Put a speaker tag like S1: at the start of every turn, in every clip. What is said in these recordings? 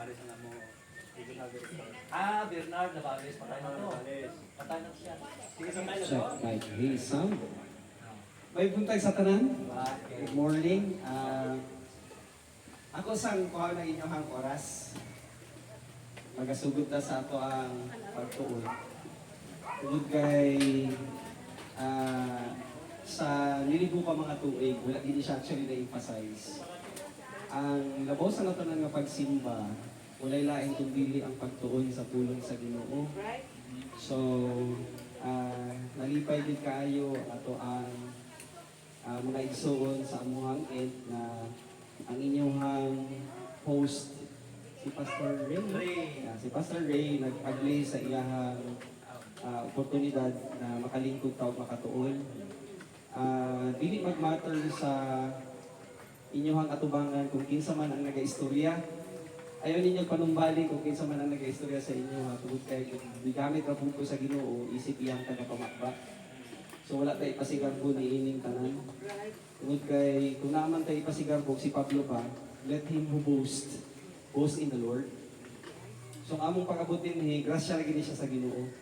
S1: Nabaris na mo.
S2: Bernard Navarez, patay na to. Patay na siya. Sige, sandali na to.
S3: Check mic. Hey, sound. May buntag sa tanan. Good morning. Ako sang kuha na inyong oras. Magasugod na sa ato ang pagtuon. Tungod kay sa niligo ka mga tuig, wala din siya actually na-emphasize. Ang labaw sa nato nga pagsimba, walay laing kundi ang pagtuon sa pulong sa Ginoo. So, nalipay din kaayo ato ang mga igsoon sa amuhang end na ang inyong host si Pastor Ray. Si Pastor Ray nag-agree sa iyang oportunidad na makalingkod tawag makatuon. Dili mag-matter sa inyong atubangan kung kinsa man ang nagaistorya. Ayaw ninyo panumbalik kung kinsa man ang nagaistorya sa inyo tungod kay bigamit ra pud ko sa Ginoo isip iyang tagapamakba. So wala tayo ipasigarbo ni ining tanan. Tungod kay kung naman tayo ipasigarbo si Pablo pa, let him who boast in the Lord. So among pag-abutin ni grasya ra gid siya sa Ginoo.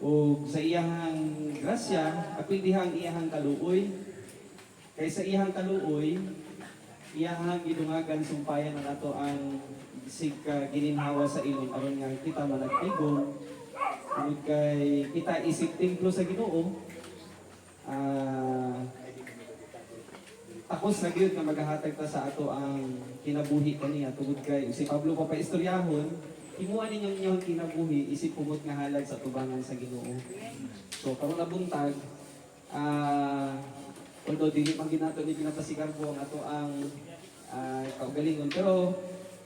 S3: O sa iyang grasya, apildihang iyang kaluoy. Kay sa iyang kaluoy, iyang gidungagan sumpayan ng ato ang sig gininhawa sa ilong aron nga kita managtigom. Tungod kay kita isip templo sa Ginoo. Takos na gyud nga maghahatag ta sa ato ang kinabuhi kaniya tungod kay si Pablo pa istoryahon. Himuan ninyong inyong kinabuhi, isip pumot nga halag sa tubangan sa Ginoo. So, karon nabuntag, although dili pang ginato ni pinapasigarbo ang ato ang kaugalingon. Pero,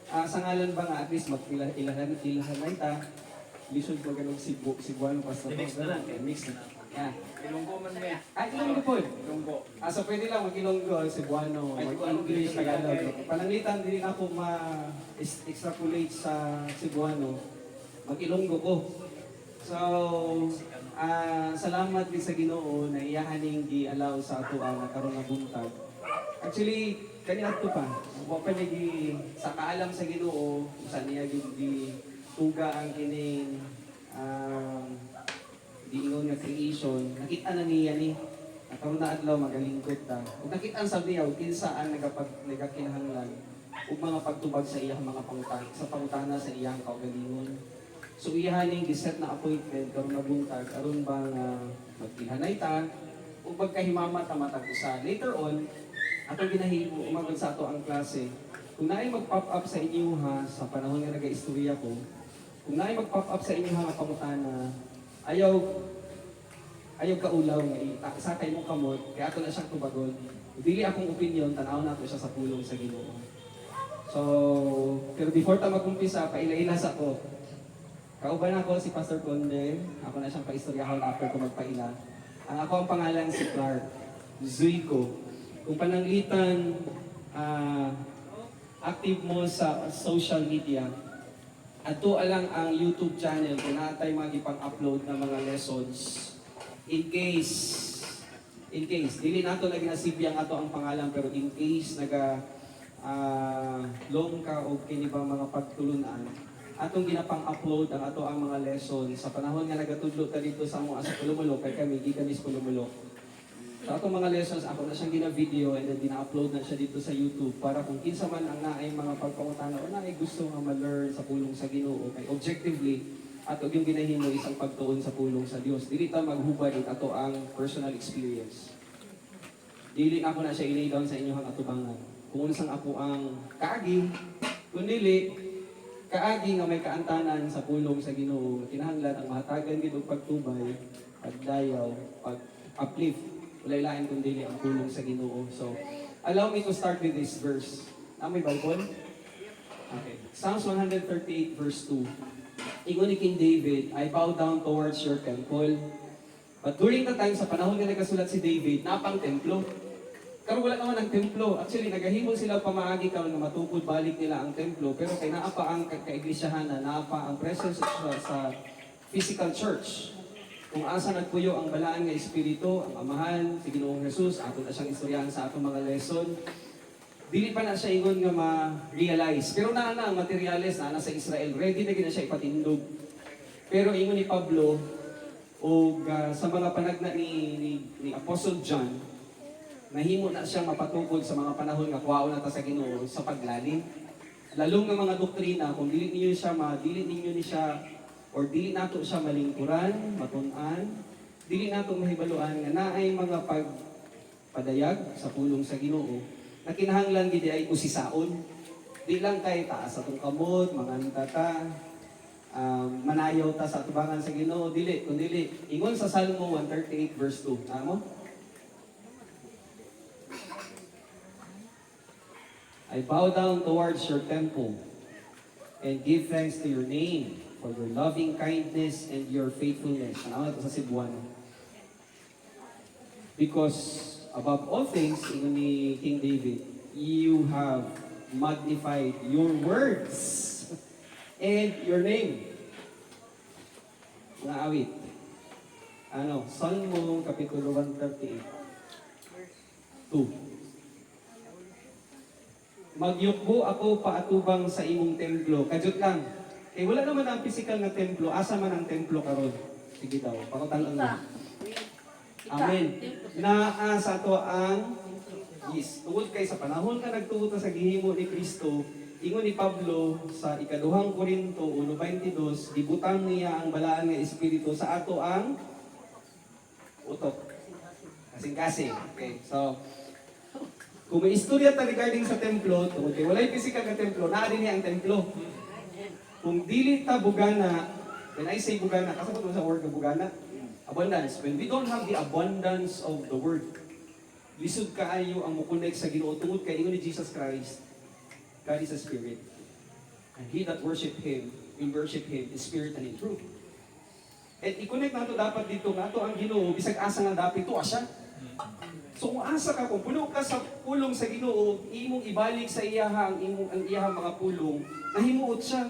S3: sa ngalan ba nga, at least ilahan ta, lisod mo ganong Cebuano pastor.
S2: Mix na lang.
S3: Mix na lang. Yeah.
S1: Ilonggo man may.
S3: Ilonggo po.
S1: Ilonggo.
S3: So pwede lang mag-Ilonggo, Cebuano, mag-English, Tagalog. Pananglitan din ako ma-extrapolate sa Cebuano, mag-Ilonggo ko. So, salamat din sa Ginoo na iyahaning gi-allow sa ato ang nakaroon na buntag. Actually, kanina ito pa, pa niya sa kaalam sa Ginoo, saan niya di tuga ang kining diingon nga creation, nakita na niya ni nakaroon na adlaw magalingkod ta. Ug nakita ang sabi niya, kinsaan nagakinahanglan ug mga pagtubag sa iyang mga pangutana sa iyang kaugalingon. So iyahaning giset na appointment karon na buntag aron ba nga magpilhanay ta ug magkahimama ta matag usa. Later on, atong ginahimo umagod sa ato ang klase. Kung naay mag-pop up sa inyo sa panahon nga naga-istorya ko, kung naay mag-pop up sa inyo nga pangutana, ayaw kaulaw nga sakay mo kamot, kaya ato na siyang tubagon. Dili akong opinion, tanaw na ko siya sa pulong sa Ginoo. So, pero before ta mag-umpisa, paila-ila sa ko. Kauban ako si Pastor Conde, ako na siyang paistoryahon after ko magpaila. Ang ako ang pangalan si Clark Zuico. Kung pananglitan, active mo sa social media, ato alang ang YouTube channel kung natay mga ipang-upload na mga lessons. In case, dili nato lagi nasibiyang ato ang pangalan, pero in case long ka o kini ba mga pagtulunan, atong ginapang-upload ang ato ang mga lessons sa panahon nga nagatudlo ta dito sa mga sa Pulumulok, kay kami gikan sa Pulumulok. Sa atong mga lessons, ako na siyang gina-video and then gina-upload na siya dito sa YouTube para kung kinsa man ang naay mga pagpangutana o naay gusto nga ma-learn sa pulong sa Ginoo, kay objectively, ato yung ginahimo isang pagtuon sa pulong sa Dios. Dili ta maghubad ug ato ang personal experience. Dili na ako na siya ilay down sa inyong atubangan. Kung unsang ako ang kaagi, kung dili, kaagi nga may kaantanan sa pulong sa Ginoo, kinahanglan ang mahatagan gid og pagtubay, pagdayaw, pag-uplift. Walay lain kundi ang pulong sa Ginoo. So, allow me to start with this verse. May Bible? Okay. Psalms 138 verse 2. Ingon ni King David, I bow down towards your temple. But during the time, sa panahon nga nagkasulat si David, napang templo. Karon wala naman ang templo. Actually, nagahimo sila pamaagi karon nga matukod balik nila ang templo. Pero kay naapa ang kaiglesiyahan na naapa ang presence sa physical church. Kung asa nagpuyo ang balaan nga espiritu, ang amahan, si Ginoong Jesus, ato na siyang istoryahan sa atong mga lesson. dili pa na siya ingon nga ma-realize. Pero naa na ang materials na sa Israel, ready na gina siya ipatindog. Pero ingon ni Pablo o sa mga panagna ni Apostle John, nahimo na siya mapatukod sa mga panahon nga kuwao na ta sa Ginoo sa paglalim. Lalong nga mga doktrina, kung dili ninyo ni siya or dili nato siya malingkuran, matun-an, dili nato mahibaluan nga naay mga pagpadayag sa pulong sa Ginoo na kinahanglan gid ay usisaon. Di lang kay taas atong kamot, manganta ta, manayaw ta sa atubangan sa Ginoo, dili kundi ingon sa Salmo 138 verse 2. Amo? I bow down towards your temple and give thanks to your name for your loving kindness and your faithfulness. Ano ito sa Cebuano? Because above all things, ingon ni King David, you have magnified your words and your name. Mga awit. Salmo Kapitulo 138. 2. Magyukbo ako paatubang sa imong templo. Kajut lang. Wala naman ang physical na templo. Asa man ang templo karon? Sige daw. Pakutan lang. Amen. Naa sa to ang tungod kay sa panahon nga nagtuo ta sa gihimo ni Kristo, ingon ni Pablo sa ikaduhang Korinto 1:22, gibutang niya ang balaan nga espiritu sa ato ang utok. Kasing-kasing. Okay. So, kung may istorya ta regarding sa templo, tungod kay walay physical nga templo, naa din niya ang templo. Kung dili ta bugana, when I say bugana, kasabot mo sa word nga bugana, abundance. When we don't have the abundance of the Word, lisod kaayo ang mukunek sa Ginoo tungod kay ingon ni Jesus Christ, God is a spirit. And he that worship Him, will worship Him in spirit and in truth. At i-connect nato dapat dito, nato ang Ginoo, bisag asa nga dapat ito asya. So kung asa ka, kung puno ka sa pulong sa Ginoo, imong ibalik sa iyahang, ang iyahang mga pulong, nahimuot siya.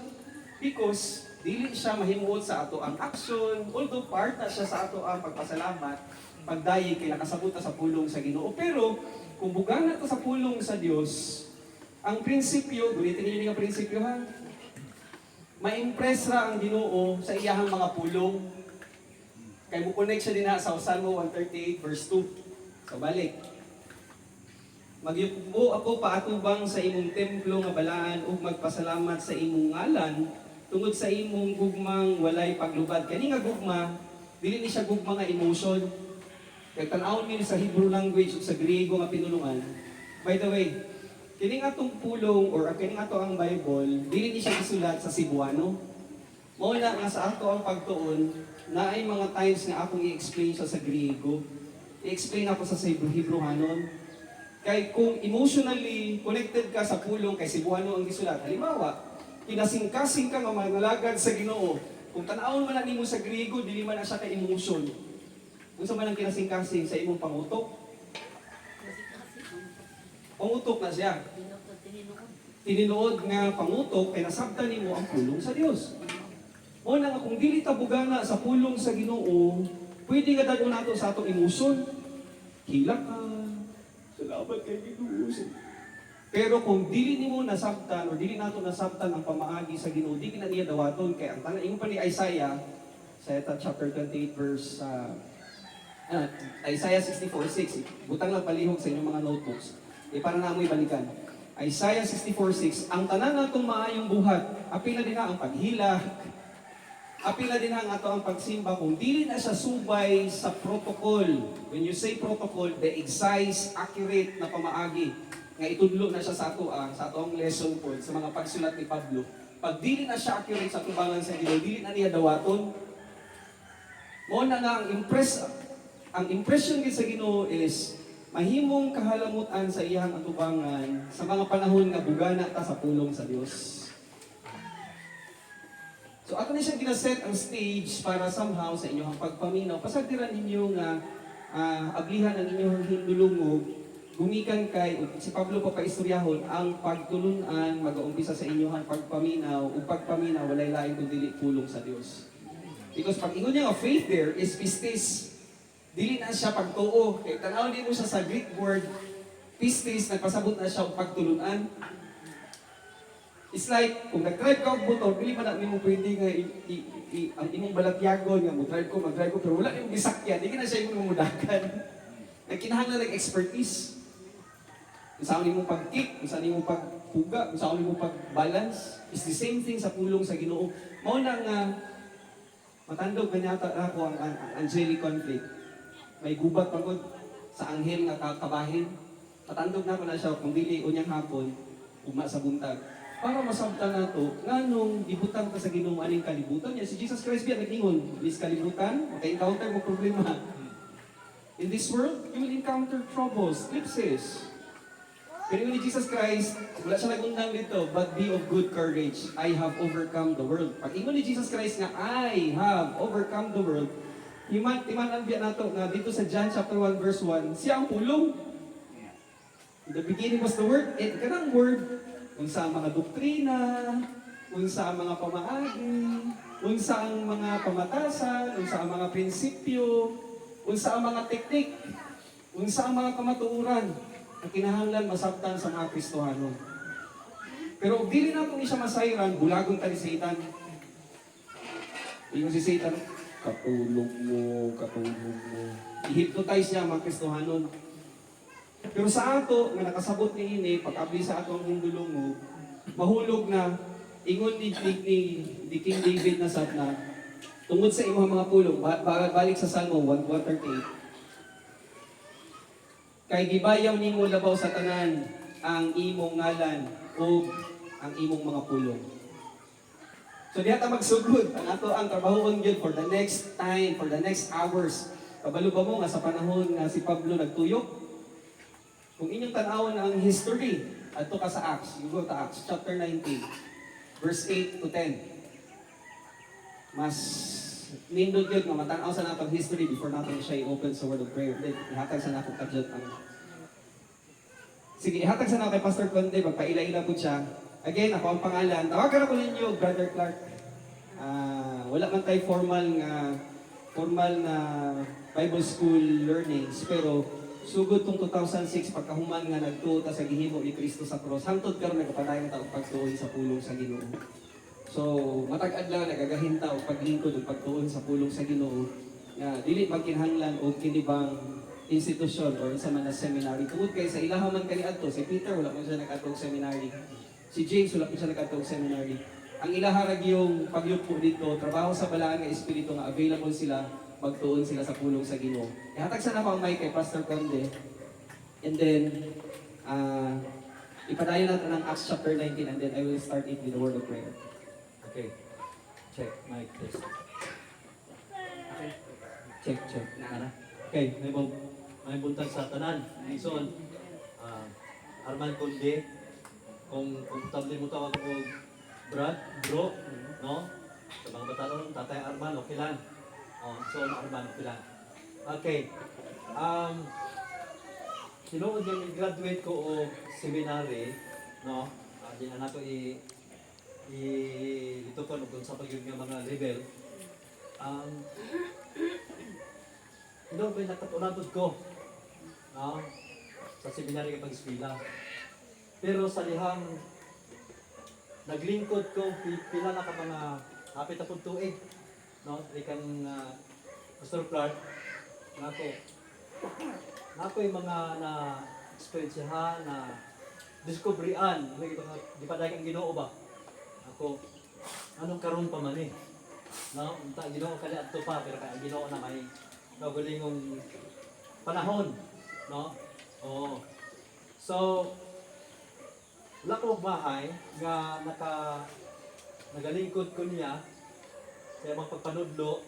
S3: Because dili siya mahimuot sa ato ang action, although part na siya sa ato ang pagpasalamat, pagdayi kay nakasabot sa pulong sa Ginoo. Pero kung bugan na to sa pulong sa Dios, ang prinsipyo, gulitin niyo nga prinsipyo ha, ma-impress ra ang Ginoo sa iyahang mga pulong. Kay mo connect siya din sa Salmo 138 verse 2. So balik. Magyukbo ako paatubang sa imong templo nga balaan ug magpasalamat sa imong ngalan tungod sa imong gugmang walay paglubad. Kani nga gugma, dili ni siya gugma nga emotion. Kaya tan-awon mi sa Hebrew language ug sa Griego nga pinulungan. By the way, kini nga tong pulong or kini nga to ang Bible, dili ni siya isulat sa Cebuano. Mao na nga sa ato ang pagtuon, naay mga times nga akong i-explain siya sa Griego. I-explain ako sa Hebrewanon. Kay kung emotionally connected ka sa pulong kay Cebuano ang gisulat, halimbawa, kinasing-kasing ka nga mangalagad sa Ginoo. Kung tan-awon man na nimo sa Griego, dili man na siya kay emotion. Kung sa man ang kinasing-kasing sa imong pangutok, pangutok na siya. Tininuod nga pangutok, kay nasabtan nimo ang pulong sa Dios. O na nga, kung dili ta bugana sa pulong sa Ginoo, pwede nga dadon nato sa atong emotion. Hila ka, salamat kay Ginoo. Pero kung dili nimo nasabtan o dili nato nasabtan ang pamaagi sa Ginoo, di na niya dawaton kay ang tanang ingon pa ni Isaiah sa chapter 28 verse Isaiah 64:6. Butang lang palihog sa inyong mga notebooks. Para na mo ibalikan. Isaiah 64:6, ang tanan natong maayong buhat, apil na din ang paghila, apil na din ang ato ang pagsimba kung dili na siya subay sa protocol. When you say protocol, the excise, accurate na pamaagi nga itudlo na siya sa ato ang lesson po sa mga pagsulat ni Pablo. Pag dili na siya accurate sa tubangan sa Ginoo, dili na niya dawaton. Mo na nga ang impression gid sa Ginoo is mahimong kahalamutan sa iyang atubangan sa mga panahon nga bugana ta sa pulong sa Dios. So ato na siya ginaset ang stage para somehow sa inyong pagpaminaw. Pasagdiran ninyo nga ablihan ang inyong hindulungog. Gumikan kay, si Pablo pa paistoryahon, ang pagtulunan mag-uumpisa sa inyong pagpaminaw, ug pagpaminaw, walay lain kung dili pulong sa Dios. Because pag ingon niya nga faith there is pistis. Dili na siya pagtuo. Kaya tanaw din mo siya sa Greek word Pistis, nagpasabot na siya og pagtulunan. It's like, kung nag-drive ka og motor, dili man na mo pwede nga ang imong balatyagon nga mag-drive ko, pero wala yung gisakyan, di ka na siya imong mamudakan. Nagkinahanglan ng expertise. Kung saan imong pag-kick, kung saan imong pagpuga, kung saan imong pag-balance, it's the same thing sa pulong sa Ginoo. Mao nang matandog ba yata ako ang angelic conflict. May gubat pagod sa anghel nga kabahin. Matandog na ko na siya kung dili unyang hapon, ugma sa buntag. Para masabtan nato nganong gibutang ka sa Ginoo aning kalibutan niya si Jesus Christ biya nag-ingon, "This kalibutan, maka-encounter mo problema. In this world, you will encounter troubles, eclipses." Pero ni Jesus Christ, wala siya nagundang dito, "But be of good courage, I have overcome the world." Pag ingon ni Jesus Christ nga, "I have overcome the world," timan biya nato nga dito sa John chapter 1 verse 1, siya ang pulong. In the beginning was the Word, and kanang Word, unsa ang mga doktrina, unsa ang mga pamaagi, unsa ang mga pamatasan, unsa ang mga prinsipyo, unsa ang mga teknik, unsa ang mga kamatuoran na kinahanglan masabtan sa mga Kristohanon. Pero kung dili nato ni siya masayran, bulagon ta ni Satan. Ingon si Satan, katulog mo. I-hypnotize niya ang mga Kristohanon. Pero sa ato, nga nakasabot ni ini, pag-abli sa ato ang hindulungo, mahulog na, ingon ni King David na sad na, tungod sa imong mga pulong, balik sa Salmo 138, kay gibayaw nimo labaw sa tanan ang imong ngalan o ang imong mga pulong. So diha ta magsugod ang ato ang trabahoon gyud for the next time, for the next hours. Kabalo ba mo nga sa panahon nga si Pablo nagtuyok? Kung inyong tanawon ang history, ato ka sa Acts, you go to Acts chapter 19, verse 8 to 10. Mas nindot yun nga matanaw sa natong history before natin siya i-open sa word of prayer. Ihatag sa natong kadjot ang... Sige, ihatag sa natong kay Pastor Conde, magpaila-ila po siya. Again, ako ang pangalan. Tawagan ako ninyo, Brother Clark. Wala man tayo formal na Bible school learnings, pero sugod tong 2006 pagkahuman nga nagtuo ta sa gihimo ni Kristo sa cross, hangtod karon nagapadayon ta og pagtuon sa pulong sa Ginoo. So, matag adlaw nagagahinta og paglingkod ug pagtuon sa pulong sa Ginoo. Nga dili magkinahanglan og kinibang institusyon or isa man na seminary. Tungod kay sa ilaha man kaniadto, si Peter wala man siya nag-adto og seminary. Si James wala man siya nag-adto og seminary. Ang ilaha ra gyung pagyupo dito, trabaho sa balaan nga espiritu nga available sila magtuon sila sa pulong sa Ginoo. Ihatag sa na mic kay Pastor Conde. And then, ipadayon natin ang Acts chapter 19 and then I will start it with the word of prayer.
S2: Okay. Check. Mic test. Okay.
S3: Check.
S2: Nara. Okay. May buntag sa tanan. Ison, Arman Conde, kung tabli mo tawag ko bro, no? Sa mga batanon, Tatay Arman, okay lang. So, Arman, okay lang. Okay. Sinuod yung graduate ko o seminary, no? Di na nato dito ko kung sa pag-yung mga level. May nakatulantod ko, no? Sa seminary kapag eskwela. Pero sa lihang naglingkod ko, pila na ka mga hapit na tuig, no? Ikang Pastor Clark, nako yung mga na-experiencehan, na discoveryan, di pa dahil ang Ginoo ba? Ako, anong karon pa man no? Unta, Ginoo kali adto pa, pero kaya Ginoo na may nagulingong panahon, no? Oo. So, wala ko bahay nga nagalingkod ko niya kaya magpagpanudlo.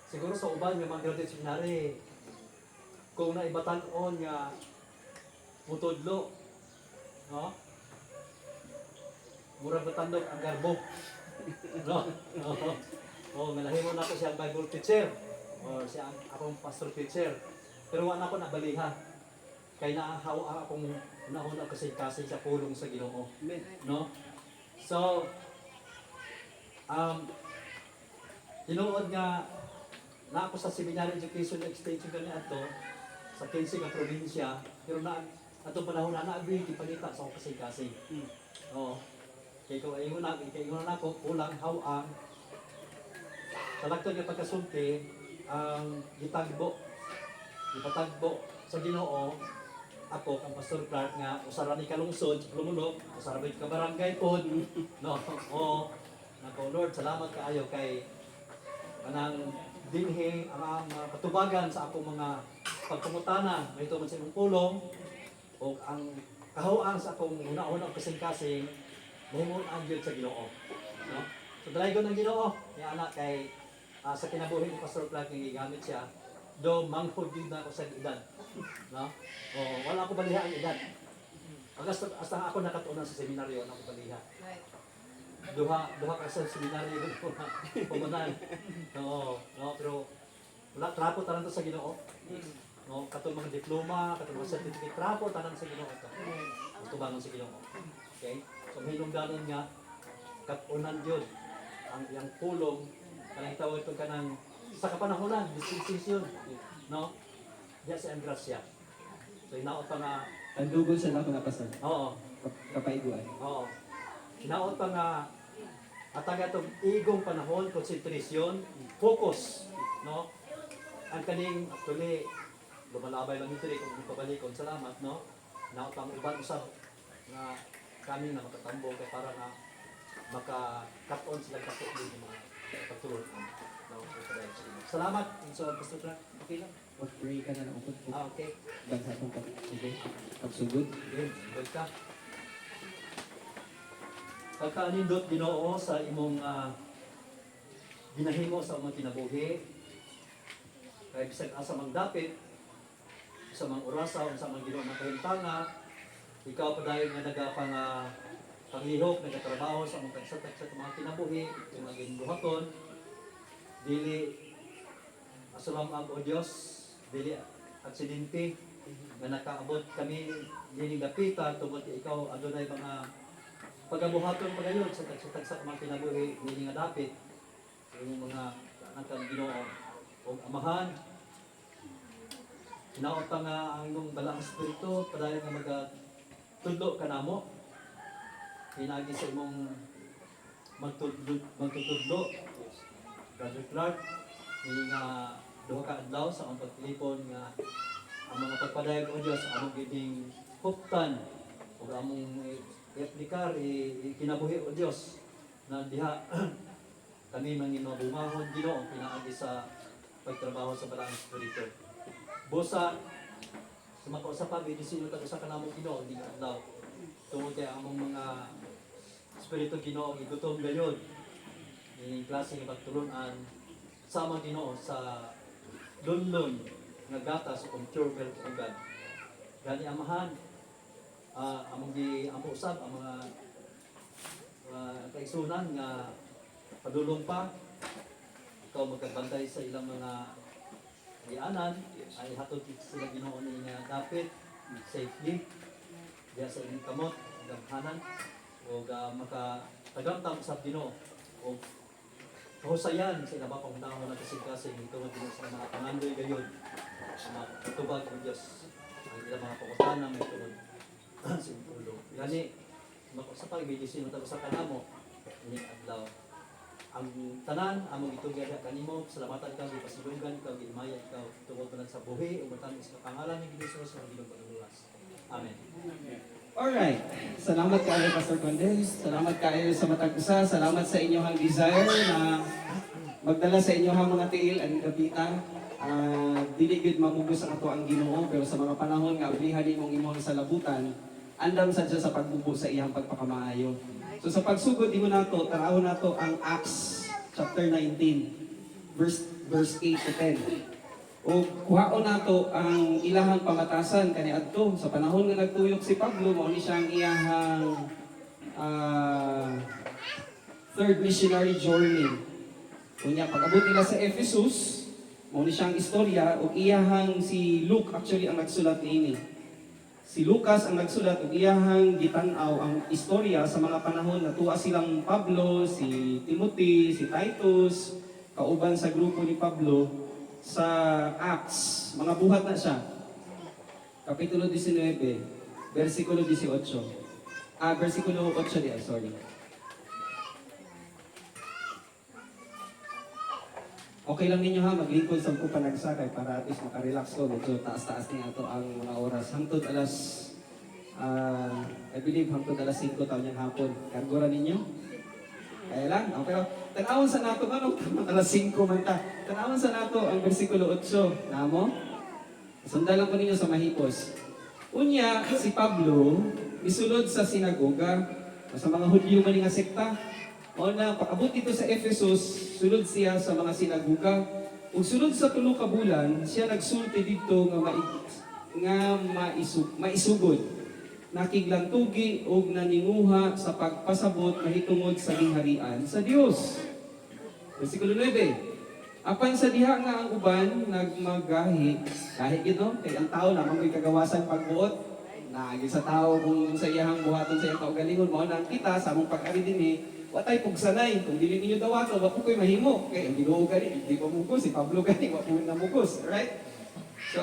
S2: Siguro sa uban nga mga graduate seminary, kung naibatan-on nga mutudlo, no? Murag batandog ang garbo. No? Oh, malahimo na ako siya Bible teacher or siya akong pastor teacher. Pero wala ako nabaliha. Kaya naahaw akong una kasi sa pulong sa Ginoo. No? So, tinuod nga na ako sa seminary education extension kani ato sa 15 ka probinsya, pero na atong panahon na na-agree ipangita sa akong kasing-kasing. Oo. Kaya kung ingon na ako, ulang hawang, sa lagtod nga pagkasulti, ang gitagbo sa Ginoo, ako kang Pastor Clark nga usara ni kalungsod sa Lumulok, usara ba ka barangay pod. No, oo. Nako Lord, salamat kaayo kay kanang dinhi ang mga patubagan sa akong mga pagpangutana mayto man sa imong pulong o ang kahuang sa akong una-una kasing-kasing mahimong ang gyud sa Ginoo. No? So dalay ko ng Ginoo, kaya anak kay sa kinabuhi ni Pastor Clark nga gigamit siya, do manghod din na ako sa edad. No? O wala ako baliha ang edad. Hasta ako nakatuon sa seminaryo na ako baliha. Duha ka sa seminaryo ko na pumunan. Oo, no, pero wala trapo tanan to sa Ginoo. No, katong mga diploma, katong mga certificate trapo tanan sa Ginoo to. Tubangon sa Ginoo. Okay? So hinungdanon nga katunan jud ang iyang pulong kanang tawag ito kanang sa kapanahonan, dispensation. No? Diya sa ang grasya. So hinaot pa nga
S3: Tandugon sa nako na pastor.
S2: oo.
S3: Kapaiguan.
S2: Oo. Hinaot pa nga atag atong igong panahon, konsentrasyon, focus, no? Ang kaning actually lumalabay lang ito kung pabalikon, salamat, no? Hinaot pang uban usab na kami na makatambo kay para na maka-cut-on sila kato din mga pagtulog. No? Salamat. So, Pastor Clark, okay lang?
S3: Mag-pray ka na ng upod po.
S2: Okay.
S3: Bansa kong pagsugod.
S2: Good. Good ka. Pagkaanindot Ginoo sa imong ginahimo sa imong kinabuhi, kay bisag asa mang dapit, sa mga orasaw, sa mga Ginoo makahintanga, ikaw padayon nga nagapang paglihok, nagatrabaho sa mga tagsatak sa mga kinabuhi, yung mga ginuhaton, dili asulam ang o Diyos, dili aksidente, nga nakaabot kami dili dapitan, tungkol ikaw adunay mga pagabuhaton pagayon sa tagsatak sa mga kinabuhi, dili nga dapit, yung mga anang Ginoo o amahan, hinaot pa nga ang imong balang espiritu, padayon nga magatudlo ka namo, pinagi sa imong magtutudlo. Brother Clark, hindi nga duha ka adlaw sa among pagtilipon nga ang mga pagpadayag o Diyos among giding huptan o among i-aplikar, kinabuhi o Diyos na diha kami manginabumahon Ginoo pinaagi sa pagtrabaho sa balang espiritu. Busa sa makausapag bidisino ta sa kanamo Ginoo di adlaw tungod kay among mga espiritu Ginoo igutom gayon ini klase ng pagtulunan sa mga Ginoo sa lunlon nga gatas o pure milk of God. Gani amahan among usab ang mga kaisunan nga padulong pa ikaw magkabantay sa ilang mga gianan ay hatod sila Ginoo ni nga dapit safely diya sa inyong kamot gamhanan o makatagamtam sa Ginoo o kahusayan sa ilang pangunahon na kasing-kasing ito nga Ginoo sa mga pangandoy gayon mga tubag ng Diyos ang ilang mga pangutana may tulog sa ulo gani sa pag-medicine mo sa kanamo ini adlaw ang tanan among itugyan kanimo salamatan ikaw gipasidunggan ikaw giimaya ikaw tungod man sa buhi ug matang sa pangalan ni Hesus sa Ginoo pagluwas. Amen.
S3: Alright. Salamat kayo Pastor Condes. Salamat kayo sa matag usa. Salamat sa inyong desire na magdala sa inyong mga tiil ang kapita. Dili gid mamugos ang ato ang Ginoo pero sa mga panahon nga oblihan imong imong sa labutan, andam sadya sa pagbubo sa iyang pagpakamaayo. So sa pagsugod imo nato, tanawon nato ang Acts chapter 19 verse 8 to 10. O kuhaon nato ang ilahang pamatasan kaniadto sa panahon nga nagtuyok si Pablo mao ni siyang iyahang third missionary journey. Kunya pag-abot nila sa Ephesus, mao ni siyang istorya ug iyahang si Luke actually ang nagsulat niini. Si Lucas ang nagsulat ug iyahang gitan-aw ang istorya sa mga panahon na tuwa silang Pablo, si Timothy, si Titus, kauban sa grupo ni Pablo sa Acts. Mga buhat na siya. Kapitulo 19, versikulo 18. Versikulo 8 di, sorry. Okay lang ninyo ha, maglingkod sa ko panagsakay para at least makarelax ko. Medyo taas-taas niya ito ang mga oras. Hangtod alas, I believe hangtod alas 5 taon yung hapon. Kargura ninyo? Kaya lang, pero tanawon sa nato, anong alas 5 man ta? Tanawon sa nato ang versikulo 8. Namo? Sundan lang po ninyo sa mahipos. Unya, si Pablo, isulod sa sinagoga, sa mga Hudyo man nga sekta. O na, pakabot dito sa Ephesus, sulod siya sa mga sinagoga. Ug sulod sa 3 ka bulan, siya nagsulti dito nga maisugod. Nakiglang tugi ug naninguha sa pagpasabot mahitungod sa gingharian sa Dios. Versikulo 9. Apan sa diha nga ang uban nagmagahi, kahit gino, kay ang tao naman may kagawasan pagbuot. Naagin sa tao kung sa iyang buhaton sa iyang kaugalingon, mao nang kita sa among pag-ari dinhi, watay pugsanay. Kung dili ninyo dawato, wa po ko'y mahimo. Kay ang Ginoo gani, di pa mugos, si Pablo gani, wa po na mugos, right? So,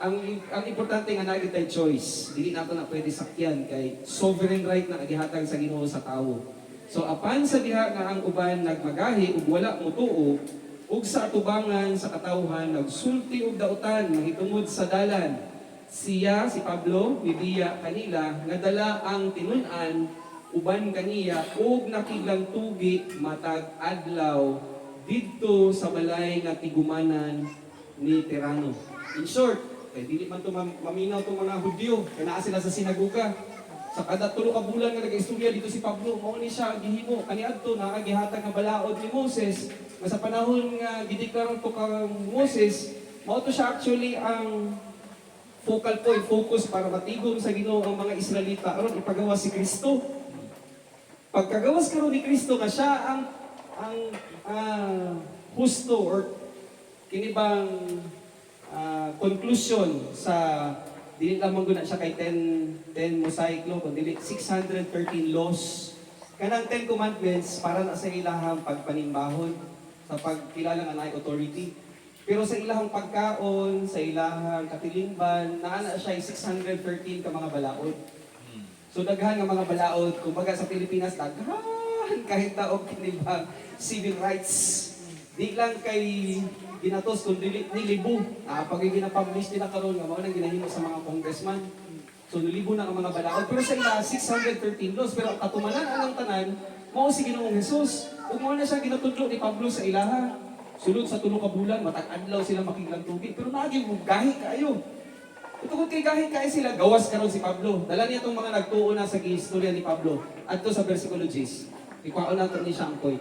S3: ang importante nga naagin tay choice. Dili nato na pwede sakyan kay sovereign right na nagihatag sa Ginoo sa tawo. So apan sa diha nga ang uban nagmagahi ug wala motuo, ug sa atubangan sa katawhan nagsulti og dautan mahitungod sa dalan. Siya, si Pablo, bibiya kanila nga dala ang tinun-an uban kaniya ug nakiglang tugi matag adlaw didto sa balay nga tigumanan ni Tirano. In short, dili man to maminaw tong mga Hudyo, kaya naa sila sa sinagoga. Sa kada 3 ka bulan nga nag-istorya dito si Pablo, mao ni siya gihimo kaniadto na gihatag nga balaod ni Moses. Nga sa panahon nga gideklara to kang Moses, mao to siya actually ang focal point, focus para matigom sa Ginoo ang mga Israelita aron ipagawa si Kristo. Pagkagawas karon ni Kristo nga siya ang husto or kinibang conclusion sa dili lamang guna siya kay 10 mosaic law kundi 613 laws. Kanang 10 commandments para na sa ilahang pagpanimbahon sa pagkilala nga naay authority. Pero sa ilahang pagkaon, sa ilahang katilingban, naana siya 613 ka mga balaod. So daghan nga mga balaod, kumbaga sa Pilipinas, daghan kahit taog kinibang civil rights. Di lang kay ginatos kundi nilibo. Pag ginapublish nila karon nga mao nang ginahimo sa mga congressman. So nilibo na ang mga balaod. Pero sa ila 613 laws, pero katumanan anang tanan mao si Ginoong Hesus. Ug mao na siya ginatudlo ni Pablo sa ilaha. Sulod sa 3 ka bulan, matag adlaw sila makiglang tubig, pero naagi mo gahi kayo. Tungkol kay gahi kayo sila, gawas karon si Pablo. Dala niya itong mga nagtuo na sa istorya ni Pablo. Adto sa versikulo 10. Ikuha natin ni siya ang point.